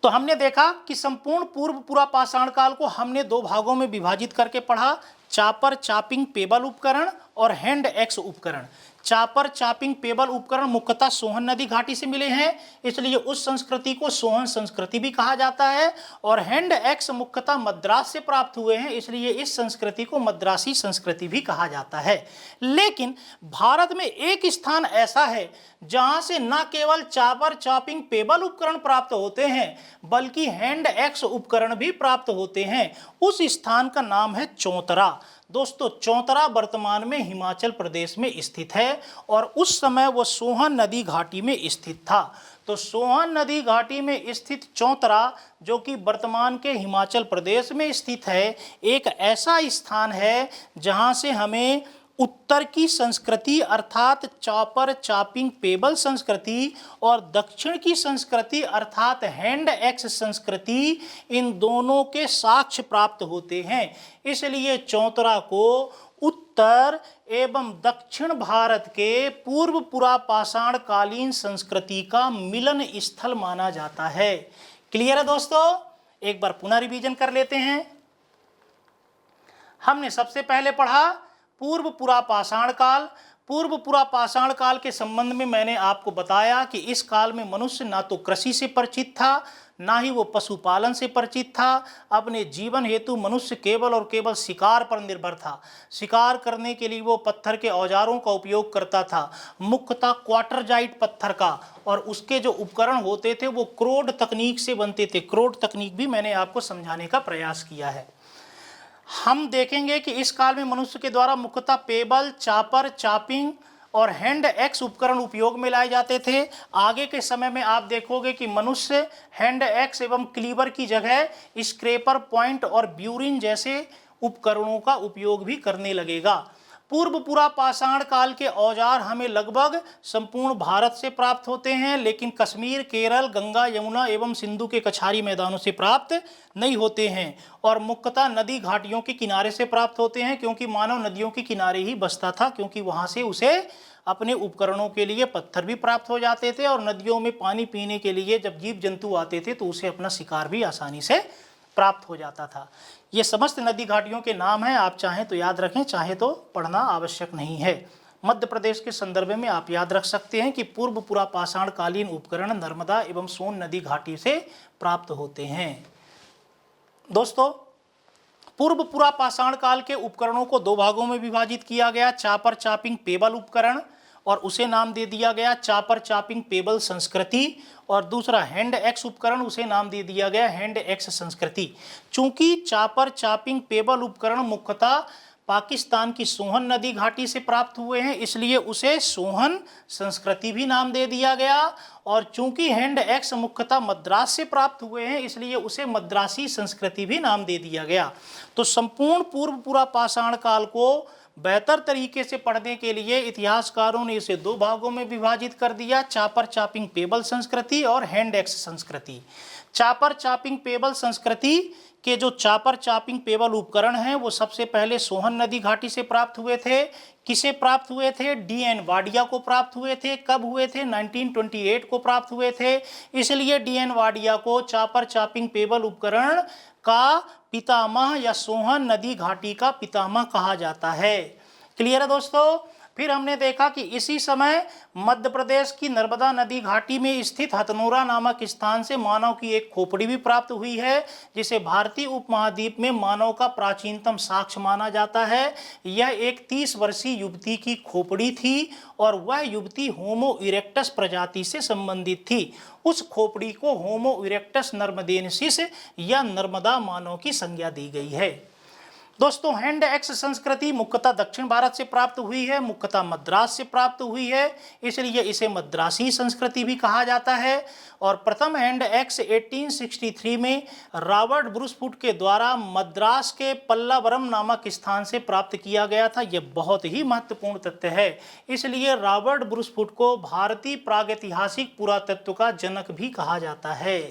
Speaker 1: तो हमने देखा कि संपूर्ण पूर्व पुरापाषाण काल को हमने दो भागों में विभाजित करके पढ़ा, चापर चापिंग पेबल उपकरण और हैंड एक्स उपकरण। चापर चापिंग पेबल उपकरण मुख्यतः सोहन नदी घाटी से मिले हैं, इसलिए उस संस्कृति को सोहन संस्कृति भी कहा जाता है। और हैंड एक्स मुख्यतः मद्रास से प्राप्त हुए हैं, इसलिए इस संस्कृति को मद्रासी संस्कृति भी कहा जाता है। लेकिन भारत में एक स्थान ऐसा है जहां से न केवल चापर चापिंग पेबल उपकरण प्राप्त होते हैं बल्कि हैंड एक्स उपकरण भी प्राप्त होते हैं। उस स्थान का नाम है चौतरा। दोस्तों, चौतरा वर्तमान में हिमाचल प्रदेश में स्थित है और उस समय वह सोहन नदी घाटी में स्थित था। तो सोहन नदी घाटी में स्थित चौतरा, जो कि वर्तमान के हिमाचल प्रदेश में स्थित है, एक ऐसा स्थान है जहां से हमें उत्तर की संस्कृति अर्थात चापर चापिंग पेबल संस्कृति और दक्षिण की संस्कृति अर्थात हैंड एक्स संस्कृति, इन दोनों के साक्ष्य प्राप्त होते हैं। इसलिए चौतरा को उत्तर एवं दक्षिण भारत के पूर्व पुरापाषाण कालीन संस्कृति का मिलन स्थल माना जाता है। क्लियर है दोस्तों? एक बार पुनः रिवीजन कर लेते हैं। हमने सबसे पहले पढ़ा पूर्व पुरापाषाण काल। पूर्व पुरापाषाण काल के संबंध में मैंने आपको बताया कि इस काल में मनुष्य ना तो कृषि से परिचित था, ना ही वो पशुपालन से परिचित था। अपने जीवन हेतु मनुष्य केवल और केवल शिकार पर निर्भर था। शिकार करने के लिए वो पत्थर के औजारों का उपयोग करता था, मुख्यतः क्वार्टरजाइट पत्थर का, और उसके जो उपकरण होते थे वो क्रोड तकनीक से बनते थे। क्रोड तकनीक भी मैंने आपको समझाने का प्रयास किया है। हम देखेंगे कि इस काल में मनुष्य के द्वारा मुख्यतः पेबल, चापर, चापिंग और हैंड एक्स उपकरण उपयोग में लाए जाते थे। आगे के समय में आप देखोगे कि मनुष्य हैंड एक्स एवं क्लीवर की जगह स्क्रैपर, पॉइंट और ब्यूरिन जैसे उपकरणों का उपयोग भी करने लगेगा। पूर्व पुरापाषाण काल के औजार हमें लगभग संपूर्ण भारत से प्राप्त होते हैं, लेकिन कश्मीर, केरल, गंगा, यमुना एवं सिंधु के कछारी मैदानों से प्राप्त नहीं होते हैं और मुख्यतः नदी घाटियों के किनारे से प्राप्त होते हैं, क्योंकि मानव नदियों के किनारे ही बसता था, क्योंकि वहां से उसे अपने उपकरणों के लिए पत्थर भी प्राप्त हो जाते थे और नदियों में पानी पीने के लिए जब जीव जंतु आते थे तो उसे अपना शिकार भी आसानी से प्राप्त हो जाता था। ये समस्त नदी घाटियों के नाम हैं, आप चाहें तो याद रखें, चाहे तो पढ़ना आवश्यक नहीं है। मध्य प्रदेश के संदर्भ में आप याद रख सकते हैं कि पूर्व पुरा पाषाण कालीन उपकरण नर्मदा एवं सोन नदी घाटी से प्राप्त होते हैं। दोस्तों, पूर्व पुरा पाषाण काल के उपकरणों को दो भागों में विभाजित किया गया। चापर चापिंग पेबल उपकरण, और उसे नाम दे दिया गया चापर चापिंग पेबल संस्कृति, और दूसरा हैंड एक्स उपकरण, उसे नाम दे दिया गया हैंड एक्स संस्कृति। चूंकि चापर चापिंग पेबल उपकरण मुख्यतः पाकिस्तान की सोहन नदी घाटी से प्राप्त हुए हैं, इसलिए उसे सोहन संस्कृति भी नाम दे दिया गया। और चूंकि हैंड एक्स मुख्यतः मद्रास से प्राप्त हुए हैं, इसलिए उसे मद्रासी संस्कृति भी नाम दे दिया गया। तो संपूर्ण पूर्व पुरा पाषाण काल को बेहतर तरीके से पढ़ने के लिए इतिहासकारों ने इसे दो भागों में विभाजित कर दिया, चापर चापिंग पेबल संस्कृति और हैंड एक्स संस्कृति। चापर चापिंग पेबल संस्कृति के जो चापर चापिंग पेबल उपकरण हैं वो सबसे पहले सोहन नदी घाटी से प्राप्त हुए थे। किसे प्राप्त हुए थे? डी.एन. वाडिया को प्राप्त हुए थे। कब हुए थे? 1928 को प्राप्त हुए थे। इसलिए डी.एन. वाडिया को चापर चापिंग पेबल उपकरण का पितामह या सोहन नदी घाटी का पितामह कहा जाता है। क्लियर है दोस्तों? फिर हमने देखा कि इसी समय मध्य प्रदेश की नर्मदा नदी घाटी में स्थित हथनोरा नामक स्थान से मानव की एक खोपड़ी भी प्राप्त हुई है, जिसे भारतीय उपमहाद्वीप में मानव का प्राचीनतम साक्ष्य माना जाता है। यह एक 30 वर्षीय युवती की खोपड़ी थी और वह युवती होमो इरेक्टस प्रजाति से संबंधित थी। उस खोपड़ी को होमो इरेक्टस नर्मदेनेसिस या नर्मदा मानव की संज्ञा दी गई है। दोस्तों, हैंड एक्स संस्कृति मुख्यतः दक्षिण भारत से प्राप्त हुई है, मुख्यतः मद्रास से प्राप्त हुई है, इसलिए इसे मद्रासी संस्कृति भी कहा जाता है। और प्रथम हैंड एक्स 1863 में रॉबर्ट ब्रूसफुट के द्वारा मद्रास के पल्लावरम नामक स्थान से प्राप्त किया गया था। यह बहुत ही महत्वपूर्ण तथ्य है, इसलिए रॉबर्ट ब्रूसफुट को भारतीय प्रागैतिहासिक पुरातत्व का जनक भी कहा जाता है।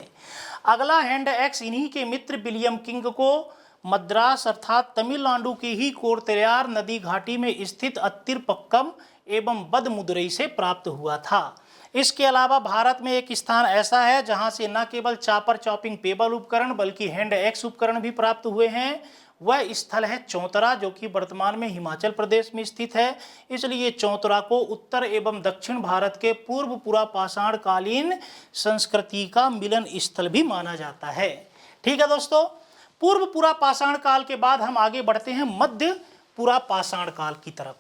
Speaker 1: अगला हैंड एक्स इन्हीं के मित्र विलियम किंग को मद्रास अर्थात तमिलनाडु की ही कोरतयार नदी घाटी में स्थित अत्तिरपक्कम एवं बदमुदरई से प्राप्त हुआ था। इसके अलावा भारत में एक स्थान ऐसा है जहां से न केवल चापर चॉपिंग पेबल उपकरण बल्कि हैंड एक्स उपकरण भी प्राप्त हुए हैं। वह स्थल है चौतरा, जो कि वर्तमान में हिमाचल प्रदेश में स्थित है। इसलिए चौतरा को उत्तर एवं दक्षिण भारत के पूर्व पुरा पाषाण कालीन संस्कृति का मिलन स्थल भी माना जाता है। ठीक है दोस्तों, पूर्व पुरा पाषाण काल के बाद हम आगे बढ़ते हैं मध्य पुरा पाषाण काल की तरफ।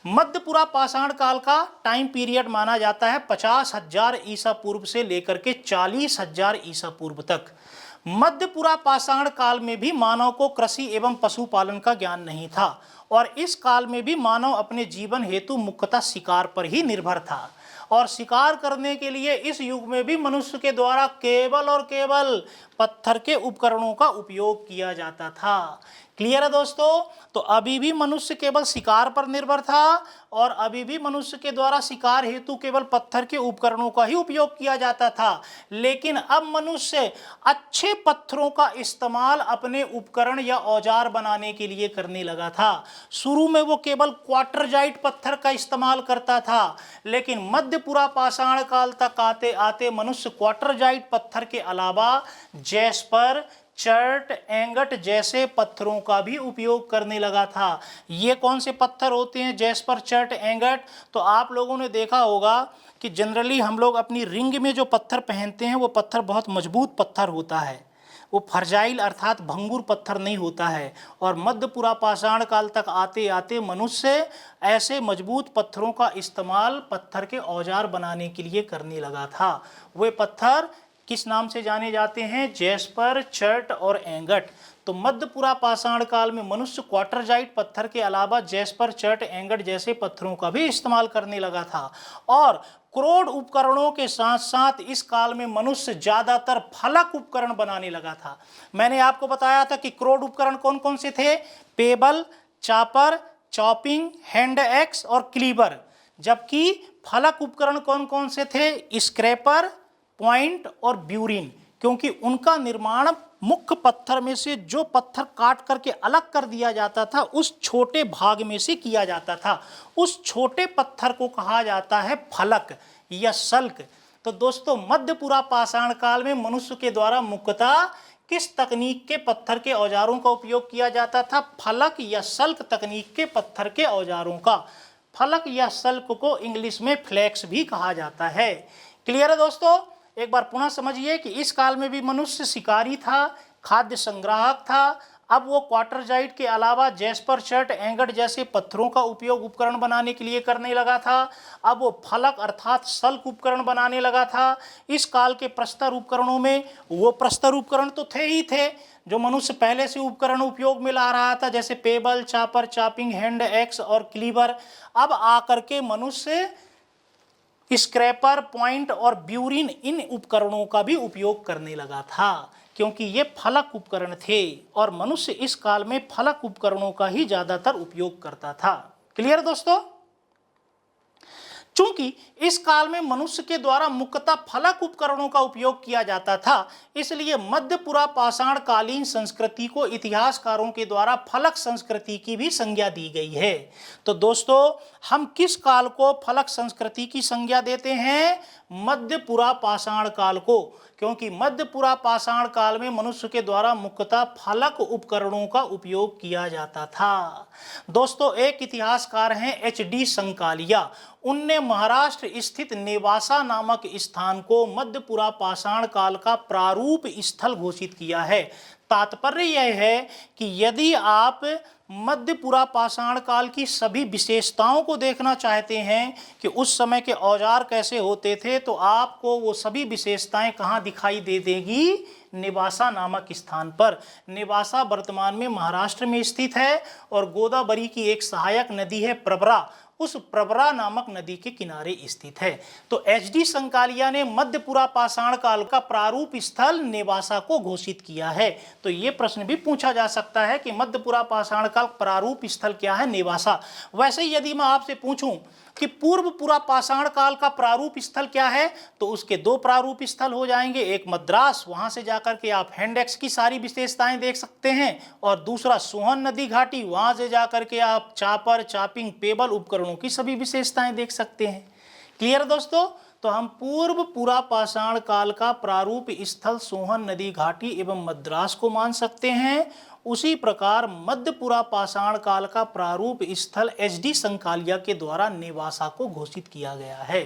Speaker 1: मध्य पुरा पाषाण काल का टाइम पीरियड माना जाता है 50,000 ईसा पूर्व से लेकर के 40,000 ईसा पूर्व तक। मध्य पुरा पाषाण काल में भी मानव को कृषि एवं पशुपालन का ज्ञान नहीं था और इस काल में भी मानव अपने जीवन हेतु मुख्यतः शिकार पर ही निर्भर था। और शिकार करने के लिए इस युग में भी मनुष्य के द्वारा केवल और केवल पत्थर के उपकरणों का उपयोग किया जाता था। क्लियर है दोस्तों? तो अभी भी मनुष्य केवल शिकार पर निर्भर था और अभी भी मनुष्य के द्वारा शिकार हेतु केवल पत्थर के उपकरणों का ही उपयोग किया जाता था। लेकिन अब मनुष्य अच्छे पत्थरों का इस्तेमाल अपने उपकरण या औजार बनाने के लिए करने लगा था। शुरू में वो केवल क्वार्टरजाइट पत्थर का इस्तेमाल करता था, लेकिन मध्य पुरा पाषाण काल तक आते आते मनुष्य क्वार्टरजाइट पत्थर के अलावा जैस्पर, चर्ट, एंगट जैसे पत्थरों का भी उपयोग करने लगा था। ये कौन से पत्थर होते हैं? Jasper, chert, agate. तो आप लोगों ने देखा होगा कि जनरली हम लोग अपनी रिंग में जो पत्थर पहनते हैं वो पत्थर बहुत मजबूत पत्थर होता है, वो फर्जाइल अर्थात भंगुर पत्थर नहीं होता है। और मध्य पुरा पाषाण काल तक आते आते मनुष्य ऐसे मजबूत पत्थरों का इस्तेमाल पत्थर के औजार बनाने के लिए करने लगा था। वे पत्थर किस नाम से जाने जाते हैं? जैस्पर, चर्ट और एंगट। तो मध्य पुरा पाषाण काल में मनुष्य क्वार्टरजाइट पत्थर के अलावा जैस्पर, चर्ट, एंगट जैसे पत्थरों का भी इस्तेमाल करने लगा था। और क्रोड उपकरणों के साथ साथ इस काल में मनुष्य ज़्यादातर फलक उपकरण बनाने लगा था। मैंने आपको बताया था कि क्रोड उपकरण कौन कौन से थे? Payable, chopper, chopping, hand axe और क्लीवर। जबकि फलक उपकरण कौन कौन से थे? स्क्रैपर, पॉइंट और ब्यूरिन, क्योंकि उनका निर्माण मुख्य पत्थर में से जो पत्थर काट करके अलग कर दिया जाता था उस छोटे भाग में से किया जाता था। उस छोटे पत्थर को कहा जाता है फलक या सल्क। तो दोस्तों, मध्य पुरा पाषाण काल में मनुष्य के द्वारा मुख्यतः किस तकनीक के पत्थर के औजारों का उपयोग किया जाता था? फलक या सल्क तकनीक के पत्थर के औजारों का। फलक या सल्क को इंग्लिश में फ्लेक्स भी कहा जाता है। क्लियर है दोस्तों? एक बार पुनः समझिए कि इस काल में भी मनुष्य शिकारी था, खाद्य संग्राहक था। अब वो क्वार्टरजाइट के अलावा जैस्पर, चर्ट, एंगट जैसे पत्थरों का उपयोग उपकरण बनाने के लिए करने लगा था। अब वो फलक अर्थात सल्क उपकरण बनाने लगा था। इस काल के प्रस्तर उपकरणों में वो प्रस्तर उपकरण तो थे ही थे जो मनुष्य पहले से उपकरण उपयोग में ला रहा था, जैसे payable, chopper, chopping, hand x और क्लीवर। अब आकर के मनुष्य स्क्रैपर, पॉइंट और ब्यूरिन इन उपकरणों का भी उपयोग करने लगा था, क्योंकि ये फलक उपकरण थे और मनुष्य इस काल में फलक उपकरणों का ही ज्यादातर उपयोग करता था। क्लियर दोस्तों? चूंकि इस काल में मनुष्य के द्वारा मुख्यतः फलक उपकरणों का उपयोग किया जाता था, इसलिए मध्य पुरा पाषाण कालीन संस्कृति को इतिहासकारों के द्वारा फलक संस्कृति की भी संज्ञा दी गई है। तो दोस्तों, हम किस काल को फलक संस्कृति की संज्ञा देते हैं? मध्य पुरा पाषाण काल को, क्योंकि मध्य पुरा पाषाण काल में मनुष्य के द्वारा मुख्यतः फलक उपकरणों का उपयोग किया जाता था। दोस्तों, एक इतिहासकार हैं HD संकालिया। उनने महाराष्ट्र स्थित नेवासा नामक स्थान को मध्य पुरा पाषाण काल का प्रारूप स्थल घोषित किया है। तात्पर्य यह है कि यदि आप मध्य पुरा पाषाण काल की सभी विशेषताओं को देखना चाहते हैं कि उस समय के औजार कैसे होते थे, तो आपको वो सभी विशेषताएं कहाँ दिखाई दे देगी? नेवासा नामक स्थान पर। नेवासा वर्तमान में महाराष्ट्र में स्थित है और गोदावरी की एक सहायक नदी है प्रवरा, उस प्रवरा नामक नदी के किनारे स्थित है। तो HD संकालिया ने मध्य पुरा पाषाण काल का प्रारूप स्थल नेवासा को घोषित किया है। तो ये प्रश्न भी पूछा जा सकता है कि मध्य पुरा पाषाण काल प्रारूप स्थल क्या है? नेवासा। वैसे ही यदि मैं आपसे पूछूं कि पूर्व पुरा पाषाण काल का प्रारूप स्थल क्या है, तो उसके दो प्रारूप स्थल हो जाएंगे। एक मद्रास, वहां से जाकर के आप हैंडेक्स की सारी विशेषताएं देख सकते हैं, और दूसरा सोहन नदी घाटी, वहां से जाकर के आप चापर, चापिंग, पेबल उपकरणों की सभी विशेषताएं देख सकते हैं। क्लियर दोस्तों? तो हम पूर्व पुरा पाषाण काल का प्रारूप स्थल सोहन नदी घाटी एवं मद्रास को मान सकते हैं। उसी प्रकार मध्य पुरा पाषाण काल का प्रारूप स्थल HD संकालिया के द्वारा नेवासा को घोषित किया गया है।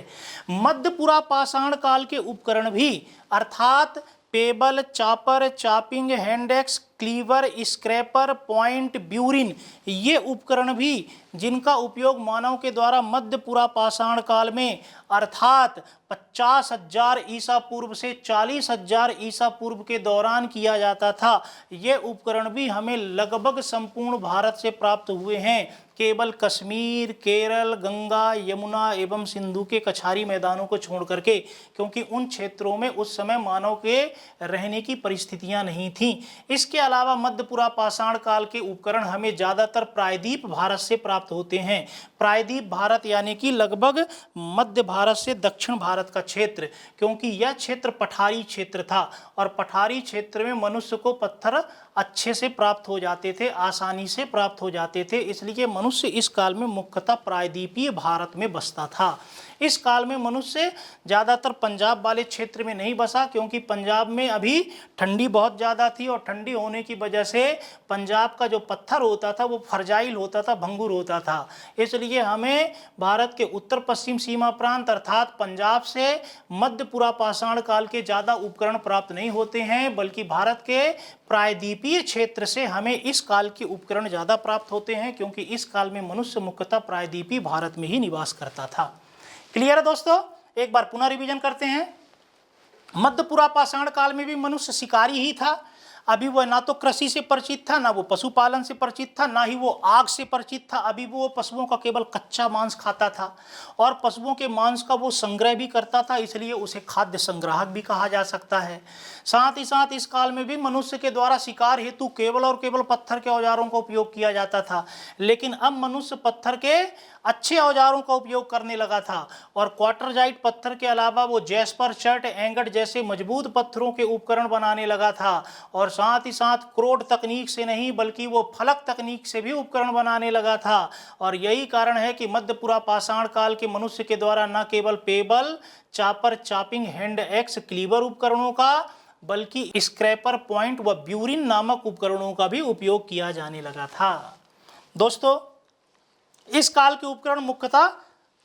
Speaker 1: मध्य पुरा पाषाण काल के उपकरण भी अर्थात pebble, chopper, chopping, hand axe, cleaver, scraper, point, burin, ये उपकरण भी जिनका उपयोग मानव के द्वारा मध्य पुरा पाषाण काल में अर्थात 50,000 ईसा पूर्व से 40,000 ईसा पूर्व के दौरान किया जाता था, ये उपकरण भी हमें लगभग संपूर्ण भारत से प्राप्त हुए हैं। केवल कश्मीर, केरल, गंगा, यमुना एवं सिंधु के कछारी मैदानों को छोड़ करके, क्योंकि उन क्षेत्रों में उस समय मानव के रहने की परिस्थितियां नहीं थीं। इसके अलावा मध्य पुरा पाषाण काल के उपकरण हमें ज़्यादातर प्रायद्वीप भारत से प्राप्त होते हैं। प्रायद्वीप भारत यानी कि लगभग मध्य भारत से दक्षिण भारत का क्षेत्र, क्योंकि यह क्षेत्र पठारी क्षेत्र था और पठारी क्षेत्र में मनुष्य को पत्थर अच्छे से प्राप्त हो जाते थे, आसानी से प्राप्त हो जाते थे, इसलिए मनुष्य इस काल में मुख्यतः प्रायद्वीपीय भारत में बसता था। इस काल में मनुष्य ज़्यादातर पंजाब वाले क्षेत्र में नहीं बसा, क्योंकि पंजाब में अभी ठंडी बहुत ज़्यादा थी और ठंडी होने की वजह से पंजाब का जो पत्थर होता था वो फर्जाइल होता था, भंगुर होता था। इसलिए हमें भारत के उत्तर पश्चिम सीमा प्रांत अर्थात पंजाब से मध्य पुरा पाषाण काल के ज़्यादा उपकरण प्राप्त नहीं होते हैं, बल्कि भारत के प्रायद्वीपीय क्षेत्र से हमें इस काल के उपकरण ज़्यादा प्राप्त होते हैं, क्योंकि इस काल में मनुष्य मुख्यतः प्रायद्वीपीय भारत में ही निवास करता था। क्लियर है दोस्तों? एक बार पुनः रिवीजन करते हैं। मध्य पुरा पाषाण काल में भी मनुष्य शिकारी ही था। अभी वह ना तो कृषि से परिचित था, ना वो पशुपालन से परिचित था, ना ही वो आग से परिचित था। अभी वो पशुओं का केवल कच्चा मांस खाता था और पशुओं के मांस का वो संग्रह भी करता था, इसलिए उसे खाद्य संग्राहक भी कहा जा सकता है। साथ ही साथ इस काल में भी मनुष्य के द्वारा शिकार हेतु केवल और केवल पत्थर के औजारों का उपयोग किया जाता था, लेकिन अब मनुष्य पत्थर के अच्छे औजारों का उपयोग करने लगा था और क्वार्टरजाइट पत्थर के अलावा वो जैस्पर, चर्ट, एंगट जैसे मजबूत पत्थरों के उपकरण बनाने लगा था और साथ ही साथ क्रोड तकनीक से नहीं बल्कि वो फलक तकनीक से भी उपकरण बनाने लगा था। और यही कारण है कि मध्य पुरा पाषाण काल के मनुष्य के द्वारा न केवल pebble, chopper, chopping, hand axe, cleaver उपकरणों का बल्कि स्क्रैपर पॉइंट व ब्यूरिन नामक उपकरणों का भी उपयोग किया जाने लगा था। दोस्तों, इस काल के उपकरण मुख्यतः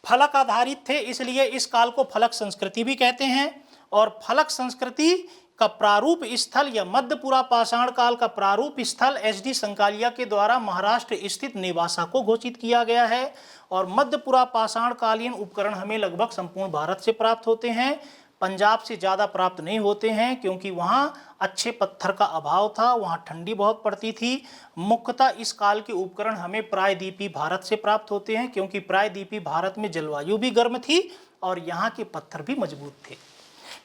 Speaker 1: फलक आधारित थे, इसलिए इस काल को फलक संस्कृति भी कहते हैं। और फलक संस्कृति का प्रारूप स्थल या मध्यपुरा पाषाण काल का प्रारूप स्थल एच.डी. संकालिया के द्वारा महाराष्ट्र स्थित नेवासा को घोषित किया गया है। और मध्यपुरा पाषाण कालीन उपकरण हमें लगभग संपूर्ण भारत से प्राप्त होते हैं, पंजाब से ज़्यादा प्राप्त नहीं होते हैं, क्योंकि वहाँ अच्छे पत्थर का अभाव था, वहाँ ठंडी बहुत पड़ती थी। मुख्यतः इस काल के उपकरण हमें प्रायद्वीपीय भारत से प्राप्त होते हैं, क्योंकि प्रायद्वीपीय भारत में जलवायु भी गर्म थी और यहाँ के पत्थर भी मजबूत थे।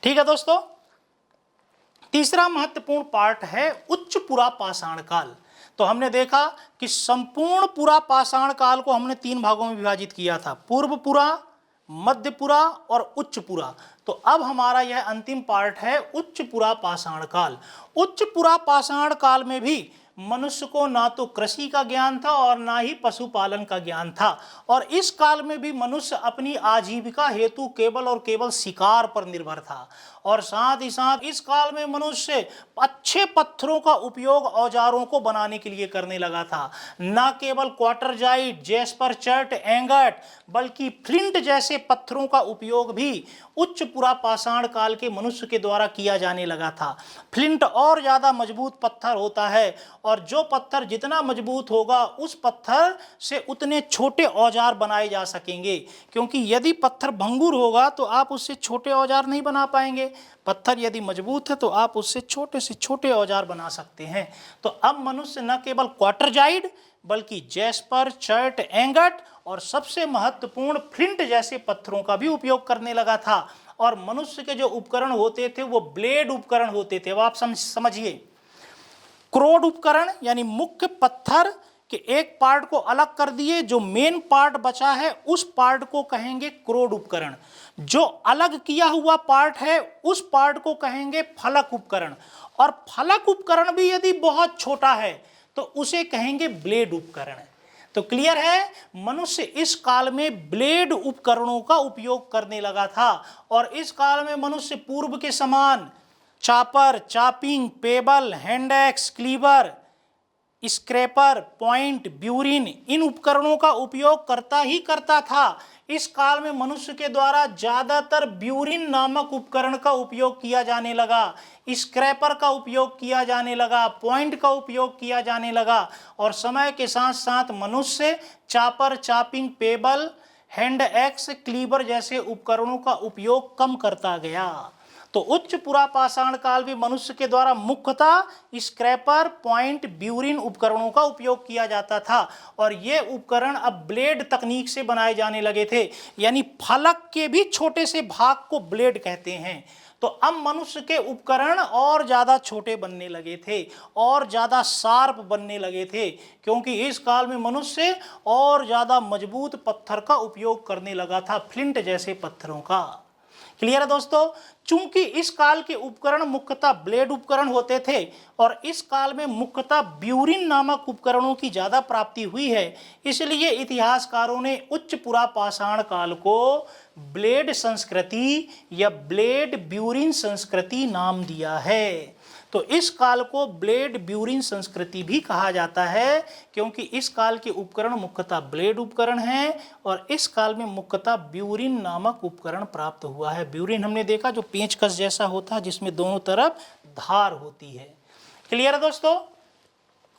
Speaker 1: ठीक है दोस्तों, तीसरा महत्वपूर्ण पार्ट है उच्च पुरा पाषाण काल। तो हमने देखा कि संपूर्ण पुरा पाषाण काल को हमने 3 भागों में विभाजित किया था, पूर्व पुरा, मध्यपुरा और उच्च पुरा। तो अब हमारा यह अंतिम पार्ट है उच्च पुरा पाषाण काल। उच्च पुरा पाषाण काल में भी मनुष्य को ना तो कृषि का ज्ञान था और ना ही पशुपालन का ज्ञान था, और इस काल में भी मनुष्य अपनी आजीविका हेतु केवल और केवल शिकार पर निर्भर था। और साथ ही साथ इस काल में मनुष्य अच्छे पत्थरों का उपयोग औजारों को बनाने के लिए करने लगा था। न केवल क्वार्टरजाइट, जैस्पर-चर्ट, एंगट, बल्कि फ्लिंट जैसे पत्थरों का उपयोग भी उच्च पुरा पाषाण काल के मनुष्य के द्वारा किया जाने लगा था। फ्लिंट और ज़्यादा मजबूत पत्थर होता है, और जो पत्थर जितना मजबूत होगा उस पत्थर से उतने छोटे औजार बनाए जा सकेंगे, क्योंकि यदि पत्थर भंगुर होगा तो आप उससे छोटे औजार नहीं बना पाएंगे। पत्थर यदि मजबूत है तो आप उससे छोटे से छोटे औजार बना सकते हैं। तो अब मनुष्य न केवल क्वार्टरजाइट बल्कि जैस्पर, चर्ट, एंगट और सबसे महत्वपूर्ण फ्लिंट जैसे पत्थरों का भी उपयोग करने लगा था। और मनुष्य के जो उपकरण होते थे वो ब्लेड उपकरण होते थे। अब आप समझिए, क्रोड उपकरण यानी मुख्य पत्थर के एक पार्ट को अलग कर दिए, जो मेन पार्ट बचा है उस पार्ट को कहेंगे क्रोड उपकरण। जो अलग किया हुआ पार्ट है उस पार्ट को कहेंगे फलक उपकरण। और फलक उपकरण भी यदि बहुत छोटा है तो उसे कहेंगे ब्लेड उपकरण। तो क्लियर है, मनुष्य इस काल में ब्लेड उपकरणों का उपयोग करने लगा था। और इस काल में मनुष्य पूर्व के समान chopper, chopping, pebble, hand axe, cleaver, scraper, point, burin इन उपकरणों का उपयोग करता ही करता था। इस काल में मनुष्य के द्वारा ज़्यादातर ब्यूरिन नामक उपकरण का उपयोग किया जाने लगा, स्क्रैपर का उपयोग किया जाने लगा, पॉइंट का उपयोग किया जाने लगा। और समय के साथ साथ मनुष्य chopper, chopping, pebble, hand axe, cleaver जैसे उपकरणों का उपयोग कम करता गया। तो उच्च पुरा पाषाण काल में मनुष्य के द्वारा मुख्यतः स्क्रैपर, पॉइंट, ब्यूरिन उपकरणों का उपयोग किया जाता था। और ये उपकरण अब ब्लेड तकनीक से बनाए जाने लगे थे, यानी फलक के भी छोटे से भाग को ब्लेड कहते हैं। तो अब मनुष्य के उपकरण और ज़्यादा छोटे बनने लगे थे और ज़्यादा शार्प बनने लगे थे, क्योंकि इस काल में मनुष्य और ज़्यादा मजबूत पत्थर का उपयोग करने लगा था, फ्लिंट जैसे पत्थरों का। क्लियर है दोस्तों, चूंकि इस काल के उपकरण मुख्यतः ब्लेड उपकरण होते थे और इस काल में मुख्यतः ब्यूरिन नामक उपकरणों की ज़्यादा प्राप्ति हुई है, इसलिए इतिहासकारों ने उच्च पुरा पाषाण काल को ब्लेड संस्कृति या ब्लेड ब्यूरिन संस्कृति नाम दिया है। तो इस काल को ब्लेड ब्यूरिन संस्कृति भी कहा जाता है, क्योंकि इस काल के उपकरण मुख्यतः ब्लेड उपकरण हैं और इस काल में मुख्यतः ब्यूरिन नामक उपकरण प्राप्त हुआ है। ब्यूरिन हमने देखा जो पेंचकस जैसा होता है, जिसमें दोनों तरफ धार होती है। क्लियर है दोस्तों,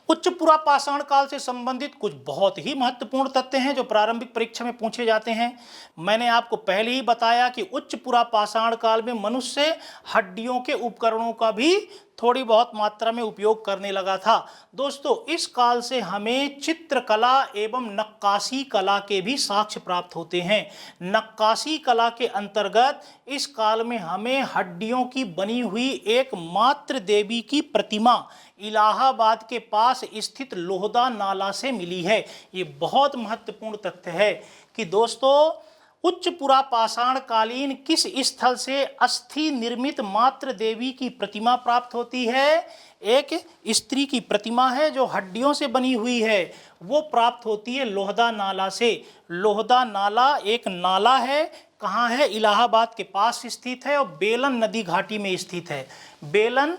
Speaker 1: उच्च पुरा पाषाण काल से संबंधित कुछ बहुत ही महत्वपूर्ण तथ्य हैं जो प्रारंभिक परीक्षा में पूछे जाते हैं। मैंने आपको पहले ही बताया कि उच्च पुरा पाषाण काल में मनुष्य हड्डियों के उपकरणों का भी थोड़ी बहुत मात्रा में उपयोग करने लगा था। दोस्तों, इस काल से हमें चित्रकला एवं नक्काशी कला के भी साक्ष्य प्राप्त होते हैं। नक्काशी कला के अंतर्गत इस काल में हमें हड्डियों की बनी हुई एक मात्र देवी की प्रतिमा इलाहाबाद के पास स्थित लोहदा नाला से मिली है। ये बहुत महत्वपूर्ण तथ्य है कि दोस्तों, उच्च पुरा पाषाण कालीन किस स्थल से अस्थि निर्मित मात्र देवी की प्रतिमा प्राप्त होती है? एक स्त्री की प्रतिमा है जो हड्डियों से बनी हुई है, वो प्राप्त होती है लोहदा नाला से। लोहदा नाला एक नाला है कहाँ है? इलाहाबाद के पास स्थित है और बेलन नदी घाटी में स्थित है। बेलन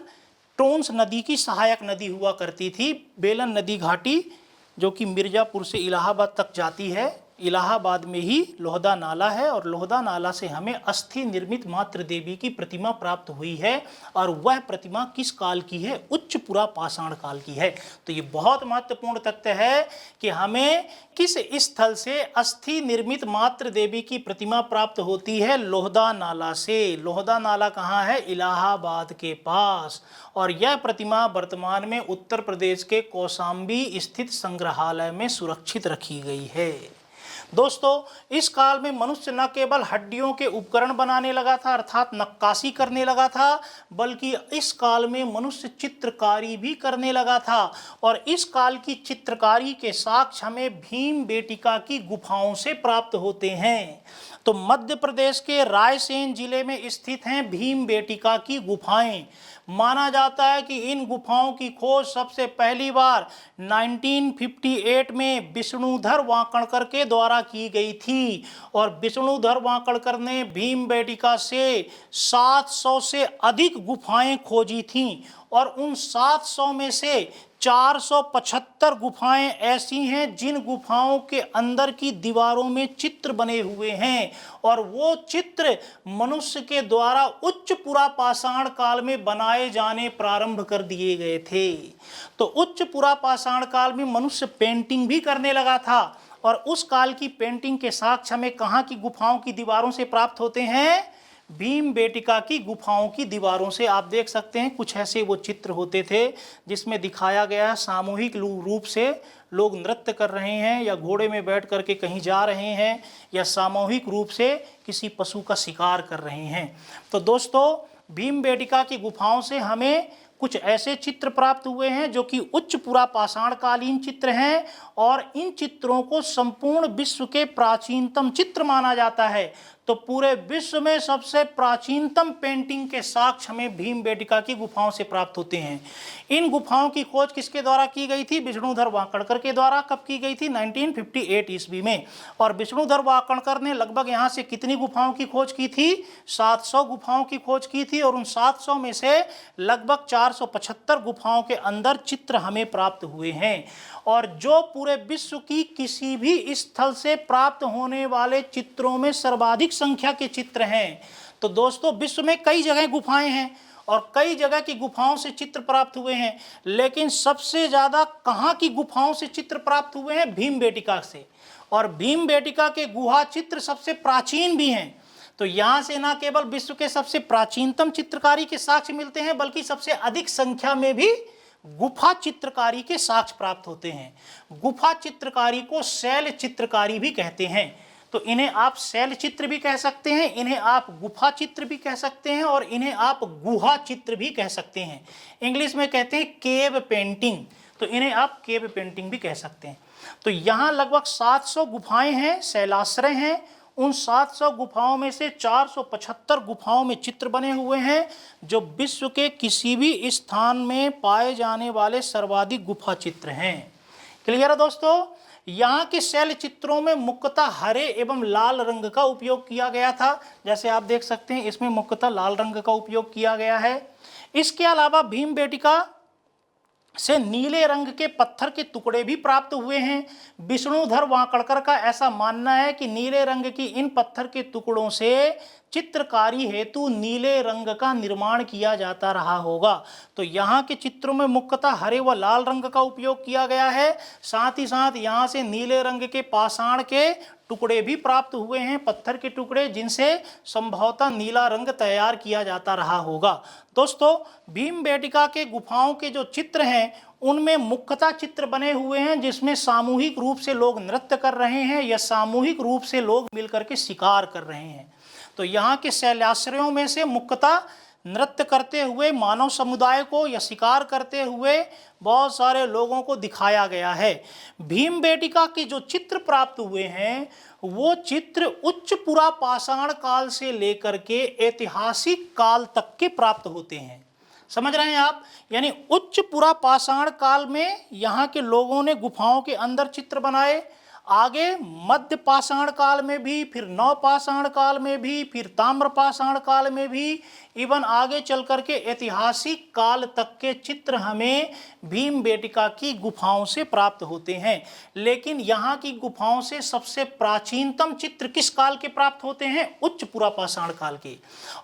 Speaker 1: टोंस नदी की सहायक नदी हुआ करती थी। बेलन नदी घाटी जो कि मिर्ज़ापुर से इलाहाबाद तक जाती है, इलाहाबाद में ही लोहदा नाला है और लोहदा नाला से हमें अस्थि निर्मित मातृ देवी की प्रतिमा प्राप्त हुई है और वह प्रतिमा किस काल की है? उच्च पुरा पाषाण काल की है। तो ये बहुत महत्वपूर्ण तथ्य है कि हमें किस स्थल से अस्थि निर्मित मातृ देवी की प्रतिमा प्राप्त होती है? लोहदा नाला से। लोहदा नाला कहाँ है? इलाहाबाद के पास। और यह प्रतिमा वर्तमान में उत्तर प्रदेश के कौशाम्बी स्थित संग्रहालय में सुरक्षित रखी गई है। दोस्तों, इस काल में मनुष्य न केवल हड्डियों के उपकरण बनाने लगा था अर्थात नक्काशी करने लगा था, बल्कि इस काल में मनुष्य चित्रकारी भी करने लगा था। और इस काल की चित्रकारी के साक्ष्य हमें भीमबेटका की गुफाओं से प्राप्त होते हैं। तो मध्य प्रदेश के रायसेन जिले में स्थित हैं भीमबेटका की गुफाएं। माना जाता है कि इन गुफाओं की खोज सबसे पहली बार 1958 में विष्णुधर वाकणकर के द्वारा की गई थी और विष्णुधर वाकणकर ने भीमबेटका से 700 से अधिक गुफाएं खोजी थीं और उन 700 में से 475 गुफाएं ऐसी हैं जिन गुफाओं के अंदर की दीवारों में चित्र बने हुए हैं और वो चित्र मनुष्य के द्वारा उच्च पुरा पाषाण काल में बनाए जाने प्रारंभ कर दिए गए थे। तो उच्च पुरा पाषाण काल में मनुष्य पेंटिंग भी करने लगा था और उस काल की पेंटिंग के साक्ष्य हमें कहाँ की गुफाओं की दीवारों से प्राप्त होते हैं? भीमबेटका की गुफाओं की दीवारों से। आप देख सकते हैं कुछ ऐसे वो चित्र होते थे जिसमें दिखाया गया है सामूहिक रूप से लोग नृत्य कर रहे हैं या घोड़े में बैठ करके कहीं जा रहे हैं या सामूहिक रूप से किसी पशु का शिकार कर रहे हैं। तो दोस्तों, भीमबेटका की गुफाओं से हमें कुछ ऐसे चित्र प्राप्त हुए हैं जो कि उच्च पुरा पाषाण कालीन चित्र हैं और इन चित्रों को संपूर्ण विश्व के प्राचीनतम चित्र माना जाता है। तो पूरे विश्व में सबसे प्राचीनतम पेंटिंग के साक्ष्य हमें भीमबेटका की गुफाओं से प्राप्त होते हैं। इन गुफाओं की खोज किसके द्वारा की गई थी? विष्णुधर वाकणकर के द्वारा। कब की गई थी? 1958 ईस्वी में। और विष्णुधर वाकणकर ने लगभग यहाँ से कितनी गुफाओं की खोज की थी? 700 गुफाओं की खोज की थी और उन 700 में से लगभग 475 गुफाओं के अंदर चित्र हमें प्राप्त हुए हैं और जो पूरे विश्व की किसी भी स्थल से प्राप्त होने वाले चित्रों में सर्वाधिक संख्या के चित्र हैं। तो दोस्तों, विश्व में कई जगह गुफाएं हैं और कई जगह की गुफाओं से चित्र प्राप्त हुए हैं, लेकिन सबसे ज़्यादा कहाँ की गुफाओं से चित्र प्राप्त हुए हैं? भीमबेटका से। और भीमबेटका के गुहा चित्र सबसे प्राचीन भी हैं। तो यहाँ से न केवल विश्व के सबसे प्राचीनतम चित्रकारी के साक्ष्य मिलते हैं, बल्कि सबसे अधिक संख्या में भी गुफा चित्रकारी के साक्ष्य प्राप्त होते हैं। गुफा चित्रकारी को शैल चित्रकारी भी कहते हैं। तो इन्हें आप शैल चित्र भी कह सकते हैं, इन्हें आप गुफा चित्र भी कह सकते हैं और इन्हें आप गुहा चित्र भी कह सकते हैं। इंग्लिश में कहते हैं केव पेंटिंग, तो इन्हें आप केव पेंटिंग भी कह सकते हैं। तो यहाँ लगभग 700 गुफाएं हैं, शैलाश्रय हैं। उन 700 गुफाओं में से 475 गुफाओं में चित्र बने हुए हैं जो विश्व के किसी भी स्थान में पाए जाने वाले सर्वाधिक गुफा चित्र हैं। क्लियर है दोस्तों? यहाँ के शैल चित्रों में मुख्यतः हरे एवं लाल रंग का उपयोग किया गया था। जैसे आप देख सकते हैं इसमें मुख्यतः लाल रंग का उपयोग किया गया है। इसके अलावा भीमबेटका से नीले रंग के पत्थर के टुकड़े भी प्राप्त हुए हैं। विष्णुधर वाकणकर का ऐसा मानना है कि नीले रंग की इन पत्थर के टुकड़ों से चित्रकारी हेतु नीले रंग का निर्माण किया जाता रहा होगा। तो यहाँ के चित्रों में मुख्यतः हरे व लाल रंग का उपयोग किया गया है। साथ ही साथ यहाँ से नीले रंग के पाषाण के टुकड़े भी प्राप्त हुए हैं, पत्थर के टुकड़े, जिनसे संभवतः नीला रंग तैयार किया जाता रहा होगा। दोस्तों, भीमबेटका के गुफाओं के जो चित्र हैं उनमें मुख्यतः चित्र बने हुए हैं जिसमें सामूहिक रूप से लोग नृत्य कर रहे हैं या सामूहिक रूप से लोग मिलकर के शिकार कर रहे हैं। तो यहाँ के शैलाश्रयों में से मुख्यतः नृत्य करते हुए मानव समुदाय को या शिकार करते हुए बहुत सारे लोगों को दिखाया गया है। भीमबेटका के जो चित्र प्राप्त हुए हैं वो चित्र उच्च पुरा पाषाण काल से लेकर के ऐतिहासिक काल तक के प्राप्त होते हैं। समझ रहे हैं आप? यानी उच्च पुरा पाषाण काल में यहाँ के लोगों ने गुफाओं के अंदर चित्र बनाए आगे मध्य पाषाण काल में भी, फिर नवपाषाण काल में भी, फिर ताम्र पाषाण काल में भी, इवन आगे चल करके ऐतिहासिक काल तक के चित्र हमें भीमबेटका की गुफाओं से प्राप्त होते हैं। लेकिन यहाँ की गुफाओं से सबसे प्राचीनतम चित्र किस काल के प्राप्त होते हैं? उच्च पुरापाषाण काल के।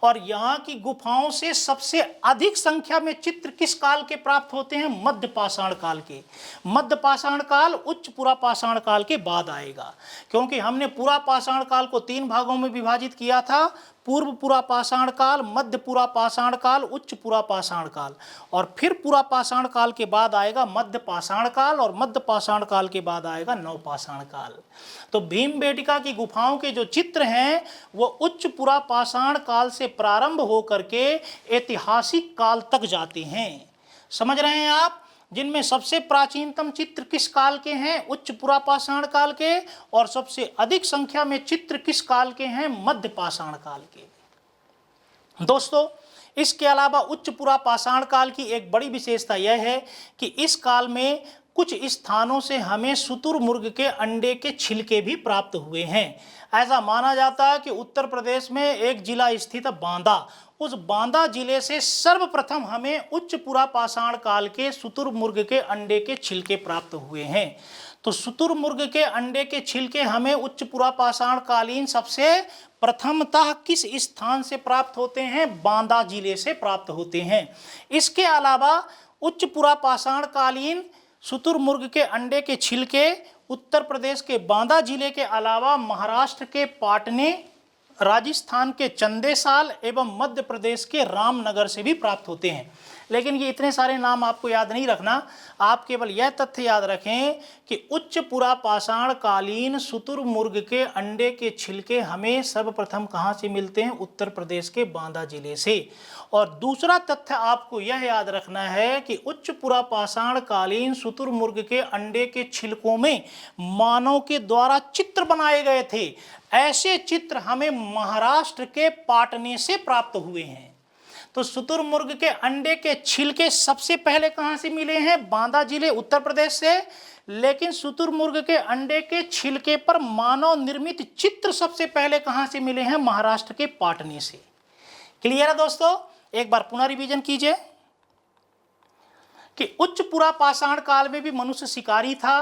Speaker 1: और यहाँ की गुफाओं से सबसे अधिक संख्या में चित्र किस काल के प्राप्त होते हैं? मध्य पाषाण काल के। मध्य पाषाण काल उच्च पुरापाषाण काल के बाद आएगा, क्योंकि हमने पुरापाषाण काल को 3 भागों में विभाजित किया था: पूर्व पुरापाषाण काल, मध्य पुरापाषाण काल, उच्च पुरापाषाण काल। और फिर पुरापाषाण काल के बाद आएगा मध्य पाषाण काल, और मध्य पाषाण काल के बाद आएगा नवपाषाण काल। तो भीमबेटका की गुफाओं के जो चित्र हैं वो उच्च पुरापाषाण काल से प्रारंभ होकर के ऐतिहासिक काल तक जाते हैं। समझ रहे हैं आप? जिनमें सबसे प्राचीनतम चित्र किस काल के हैं? उच्च पुरापाषाण काल के। और सबसे अधिक संख्या में चित्र किस काल के हैं? मध्य पाषाण काल के। दोस्तों, इसके अलावा उच्च पुरापाषाण काल की एक बड़ी विशेषता यह है कि इस काल में कुछ स्थानों से हमें शुतुरमुर्ग के अंडे के छिलके भी प्राप्त हुए हैं। ऐसा माना जाता है कि उत्तर प्रदेश में एक जिला स्थित बांदा, उस बांदा जिले से सर्वप्रथम हमें उच्च पुरापाषाण काल के शुतुरमुर्ग के अंडे के छिलके प्राप्त हुए हैं। तो शुतुरमुर्ग के अंडे के छिलके हमें उच्च पुरापाषाण कालीन सबसे प्रथमतः किस स्थान से प्राप्त होते हैं? बांदा जिले से प्राप्त होते हैं। इसके अलावा उच्च पुरापाषाण कालीन शुतुरमुर्ग के अंडे के छिलके उत्तर प्रदेश के बांदा जिले के अलावा महाराष्ट्र के पाटने, राजस्थान के चंदेसाल एवं मध्य प्रदेश के रामनगर से भी प्राप्त होते हैं। लेकिन ये इतने सारे नाम आपको याद नहीं रखना, आप केवल यह तथ्य याद रखें कि उच्च पुरापाषाण कालीन शुतुरमुर्ग के अंडे के छिलके हमें सर्वप्रथम कहाँ से मिलते हैं? उत्तर प्रदेश के बांदा जिले से। और दूसरा तथ्य आपको यह याद रखना है कि उच्च पुरापाषाण कालीन शुतुरमुर्ग के अंडे के छिलकों में मानव के द्वारा चित्र बनाए गए थे। ऐसे चित्र हमें महाराष्ट्र के पाटने से प्राप्त हुए हैं। तो शुतुरमुर्ग के अंडे के छिलके सबसे पहले कहां से मिले हैं? बांदा जिले उत्तर प्रदेश से। लेकिन शुतुरमुर्ग के अंडे के छिलके पर मानव निर्मित चित्र सबसे पहले कहां से मिले हैं? महाराष्ट्र के पाटने से। क्लियर है दोस्तों? एक बार पुनः रिवीजन कीजिए कि उच्च पुरापाषाण काल में भी मनुष्य शिकारी था।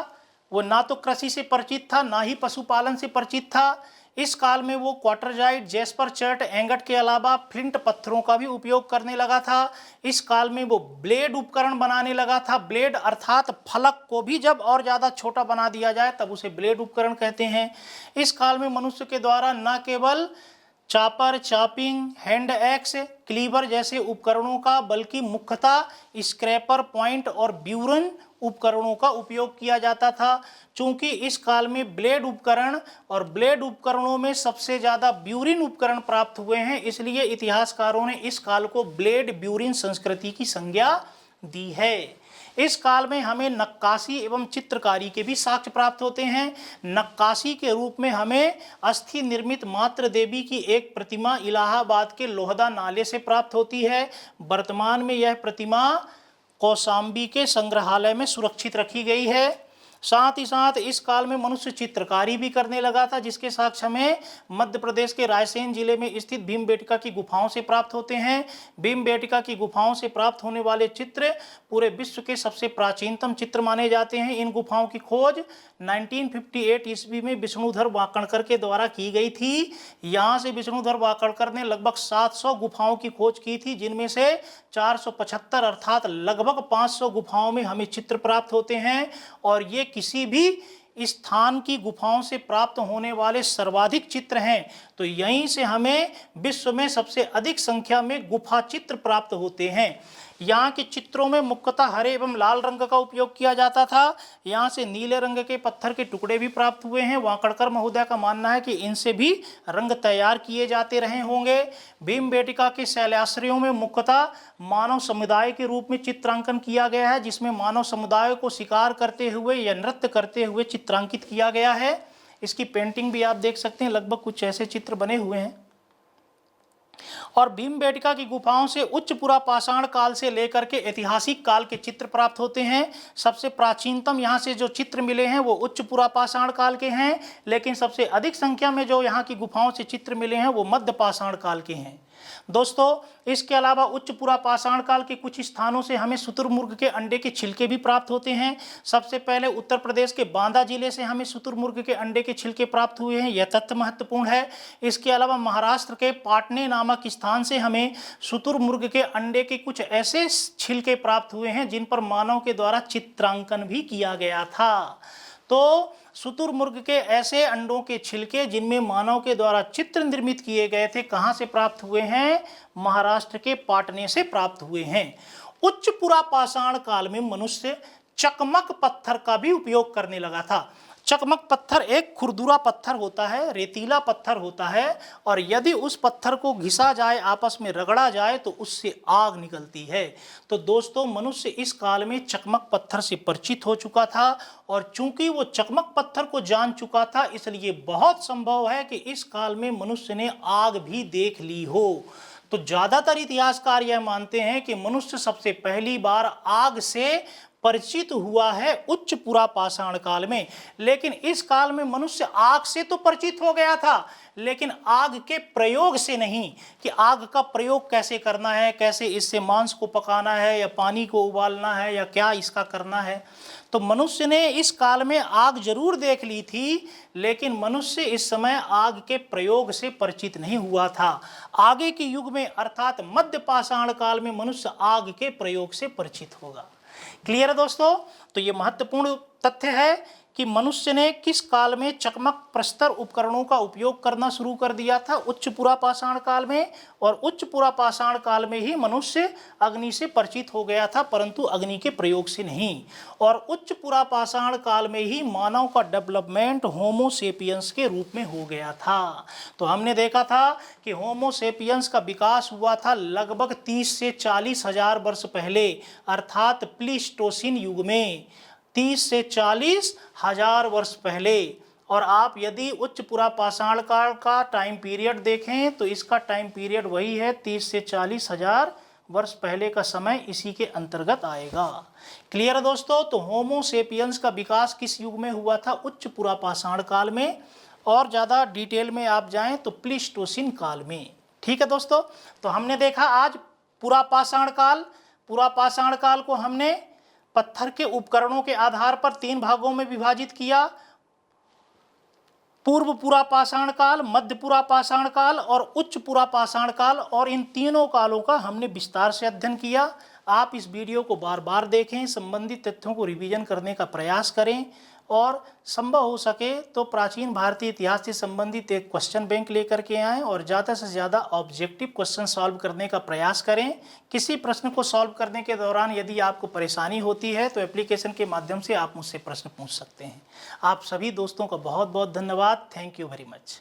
Speaker 1: वो ना तो कृषि से परिचित था, ना ही पशुपालन से परिचित था। इस काल में वो क्वार्टरजाइट, जेस्पर, चर्ट, एंगट के अलावा फ्लिंट पत्थरों का भी उपयोग करने लगा था। इस काल में वो ब्लेड उपकरण बनाने लगा था। ब्लेड अर्थात फलक को भी जब और ज़्यादा छोटा बना दिया जाए तब उसे ब्लेड उपकरण कहते हैं। इस काल में मनुष्य के द्वारा न केवल chopper, chopping, hand axe, cleaver जैसे उपकरणों का, बल्कि मुख्यतः स्क्रैपर, पॉइंट और ब्यूरन उपकरणों का उपयोग किया जाता था। चूंकि इस काल में ब्लेड उपकरण और ब्लेड उपकरणों में सबसे ज़्यादा ब्यूरिन उपकरण प्राप्त हुए हैं, इसलिए इतिहासकारों ने इस काल को ब्लेड ब्यूरिन संस्कृति की संज्ञा दी है। इस काल में हमें नक्काशी एवं चित्रकारी के भी साक्ष्य प्राप्त होते हैं। नक्काशी के रूप में हमें अस्थि निर्मित मातृ देवी की एक प्रतिमा इलाहाबाद के लोहदा नाले से प्राप्त होती है। वर्तमान में यह प्रतिमा कौशाम्बी के संग्रहालय में सुरक्षित रखी गई है। साथ ही साथ इस काल में मनुष्य चित्रकारी भी करने लगा था, जिसके साक्ष्य हमें मध्य प्रदेश के रायसेन जिले में स्थित भीमबेटका की गुफाओं से प्राप्त होते हैं। भीमबेटका की गुफाओं से प्राप्त होने वाले चित्र पूरे विश्व के सबसे प्राचीनतम चित्र माने जाते हैं। इन गुफाओं की खोज 1958 ईस्वी में विष्णुधर वाकणकर के द्वारा की गई थी। यहाँ से विष्णुधर वाकणकर ने लगभग 700 गुफाओं की खोज की थी, जिनमें से 475 अर्थात लगभग 500 गुफाओं में हमें चित्र प्राप्त होते हैं। और ये किसी भी स्थान की गुफाओं से प्राप्त होने वाले सर्वाधिक चित्र हैं। तो यहीं से हमें विश्व में सबसे अधिक संख्या में गुफा चित्र प्राप्त होते हैं। यहाँ के चित्रों में मुख्यतः हरे एवं लाल रंग का उपयोग किया जाता था। यहाँ से नीले रंग के पत्थर के टुकड़े भी प्राप्त हुए हैं। वाकणकर महोदय का मानना है कि इनसे भी रंग तैयार किए जाते रहे होंगे। भीमबेटका के शैलाश्रयों में मुख्यतः मानव समुदाय के रूप में चित्रांकन किया गया है, जिसमें मानव समुदाय को शिकार करते हुए या नृत्य करते हुए चित्रांकित किया गया है। इसकी पेंटिंग भी आप देख सकते हैं, लगभग कुछ ऐसे चित्र बने हुए हैं। और भीमबेटका की गुफाओं से उच्च पुरापाषाण काल से लेकर के ऐतिहासिक काल के चित्र प्राप्त होते हैं। सबसे प्राचीनतम यहाँ से जो चित्र मिले हैं वो उच्च पुरापाषाण काल के हैं, लेकिन सबसे अधिक संख्या में जो यहाँ की गुफाओं से चित्र मिले हैं वो मध्य पाषाण काल के हैं। दोस्तों इसके अलावा उच्च पुरापाषाण काल के कुछ स्थानों से हमें शुतुरमुर्ग के अंडे के छिलके भी प्राप्त होते हैं। सबसे पहले उत्तर प्रदेश के बांदा जिले से हमें शुतुरमुर्ग के अंडे के छिलके प्राप्त हुए हैं, यह तथ्य महत्वपूर्ण है। इसके अलावा महाराष्ट्र के पाटने नामक स्थान से हमें शुतुरमुर्ग के अंडे के कुछ ऐसे छिलके प्राप्त हुए हैं जिन पर मानव के द्वारा चित्रांकन भी किया गया था। तो शुतुरमुर्ग के ऐसे अंडों के छिलके जिनमें मानव के द्वारा चित्र निर्मित किए गए थे कहाँ से प्राप्त हुए हैं? महाराष्ट्र के पाटने से प्राप्त हुए हैं। उच्च पुरापाषाण काल में मनुष्य चकमक पत्थर का भी उपयोग करने लगा था। चकमक पत्थर एक खुरदुरा पत्थर होता है, रेतीला पत्थर होता है, और यदि उस पत्थर को घिसा जाए, आपस में रगड़ा जाए तो उससे आग निकलती है। तो दोस्तों मनुष्य इस काल में चकमक पत्थर से परिचित हो चुका था, और चूंकि वो चकमक पत्थर को जान चुका था इसलिए बहुत संभव है कि इस काल में मनुष्य ने आग भी देख ली हो। तो ज़्यादातर इतिहासकार यह मानते हैं कि मनुष्य सबसे पहली बार आग से परिचित हुआ है उच्च पुरापाषाण काल में। लेकिन इस काल में मनुष्य आग से तो परिचित हो गया था, लेकिन आग के प्रयोग से नहीं, कि आग का प्रयोग कैसे करना है, कैसे इससे मांस को पकाना है या पानी को उबालना है या क्या इसका करना है। तो मनुष्य ने इस काल में आग जरूर देख ली थी, लेकिन मनुष्य इस समय आग के प्रयोग से परिचित नहीं हुआ था। आगे के युग में अर्थात मध्य पाषाण काल में मनुष्य आग के प्रयोग से परिचित होगा। क्लियर है दोस्तों? तो ये महत्वपूर्ण तथ्य है कि मनुष्य ने किस काल में चकमक प्रस्तर उपकरणों का उपयोग करना शुरू कर दिया था? उच्च पुरापाषाण काल में। और उच्च पुरापाषाण काल में ही मनुष्य अग्नि से परिचित हो गया था, परंतु अग्नि के प्रयोग से नहीं। और उच्च पुरापाषाण काल में ही मानव का डेवलपमेंट होमो सेपियंस के रूप में हो गया था। तो हमने देखा था कि होमो सेपियंस का विकास हुआ था लगभग 30 से 40 हजार वर्ष पहले, अर्थात प्लीस्टोसिन युग में, 30 से 40 हजार वर्ष पहले। और आप यदि उच्च पुरापाषाण काल का टाइम पीरियड देखें तो इसका टाइम पीरियड वही है, 30 से 40 हजार वर्ष पहले का समय इसी के अंतर्गत आएगा। क्लियर है दोस्तों? तो होमो सेपियंस का विकास किस युग में हुआ था? उच्च पुरापाषाण काल में। और ज़्यादा डिटेल में आप जाएं तो प्लीस्टोसिन काल में। ठीक है दोस्तों? तो हमने देखा आज पुरापाषाण काल। पुरापाषाण काल को हमने पत्थर के उपकरणों के आधार पर 3 भागों में विभाजित किया: पूर्व पुरापाषाण काल, मध्य पुरापाषाण काल और उच्च पुरापाषाण काल। और इन तीनों कालों का हमने विस्तार से अध्ययन किया। आप इस वीडियो को बार बार देखें, संबंधित तथ्यों को रिवीजन करने का प्रयास करें, और संभव हो सके तो प्राचीन भारतीय इतिहास से संबंधित एक क्वेश्चन बैंक लेकर के आएँ और ज़्यादा से ज़्यादा ऑब्जेक्टिव क्वेश्चन सॉल्व करने का प्रयास करें। किसी प्रश्न को सॉल्व करने के दौरान यदि आपको परेशानी होती है तो एप्लीकेशन के माध्यम से आप मुझसे प्रश्न पूछ सकते हैं। आप सभी दोस्तों का बहुत बहुत धन्यवाद। Thank you very much.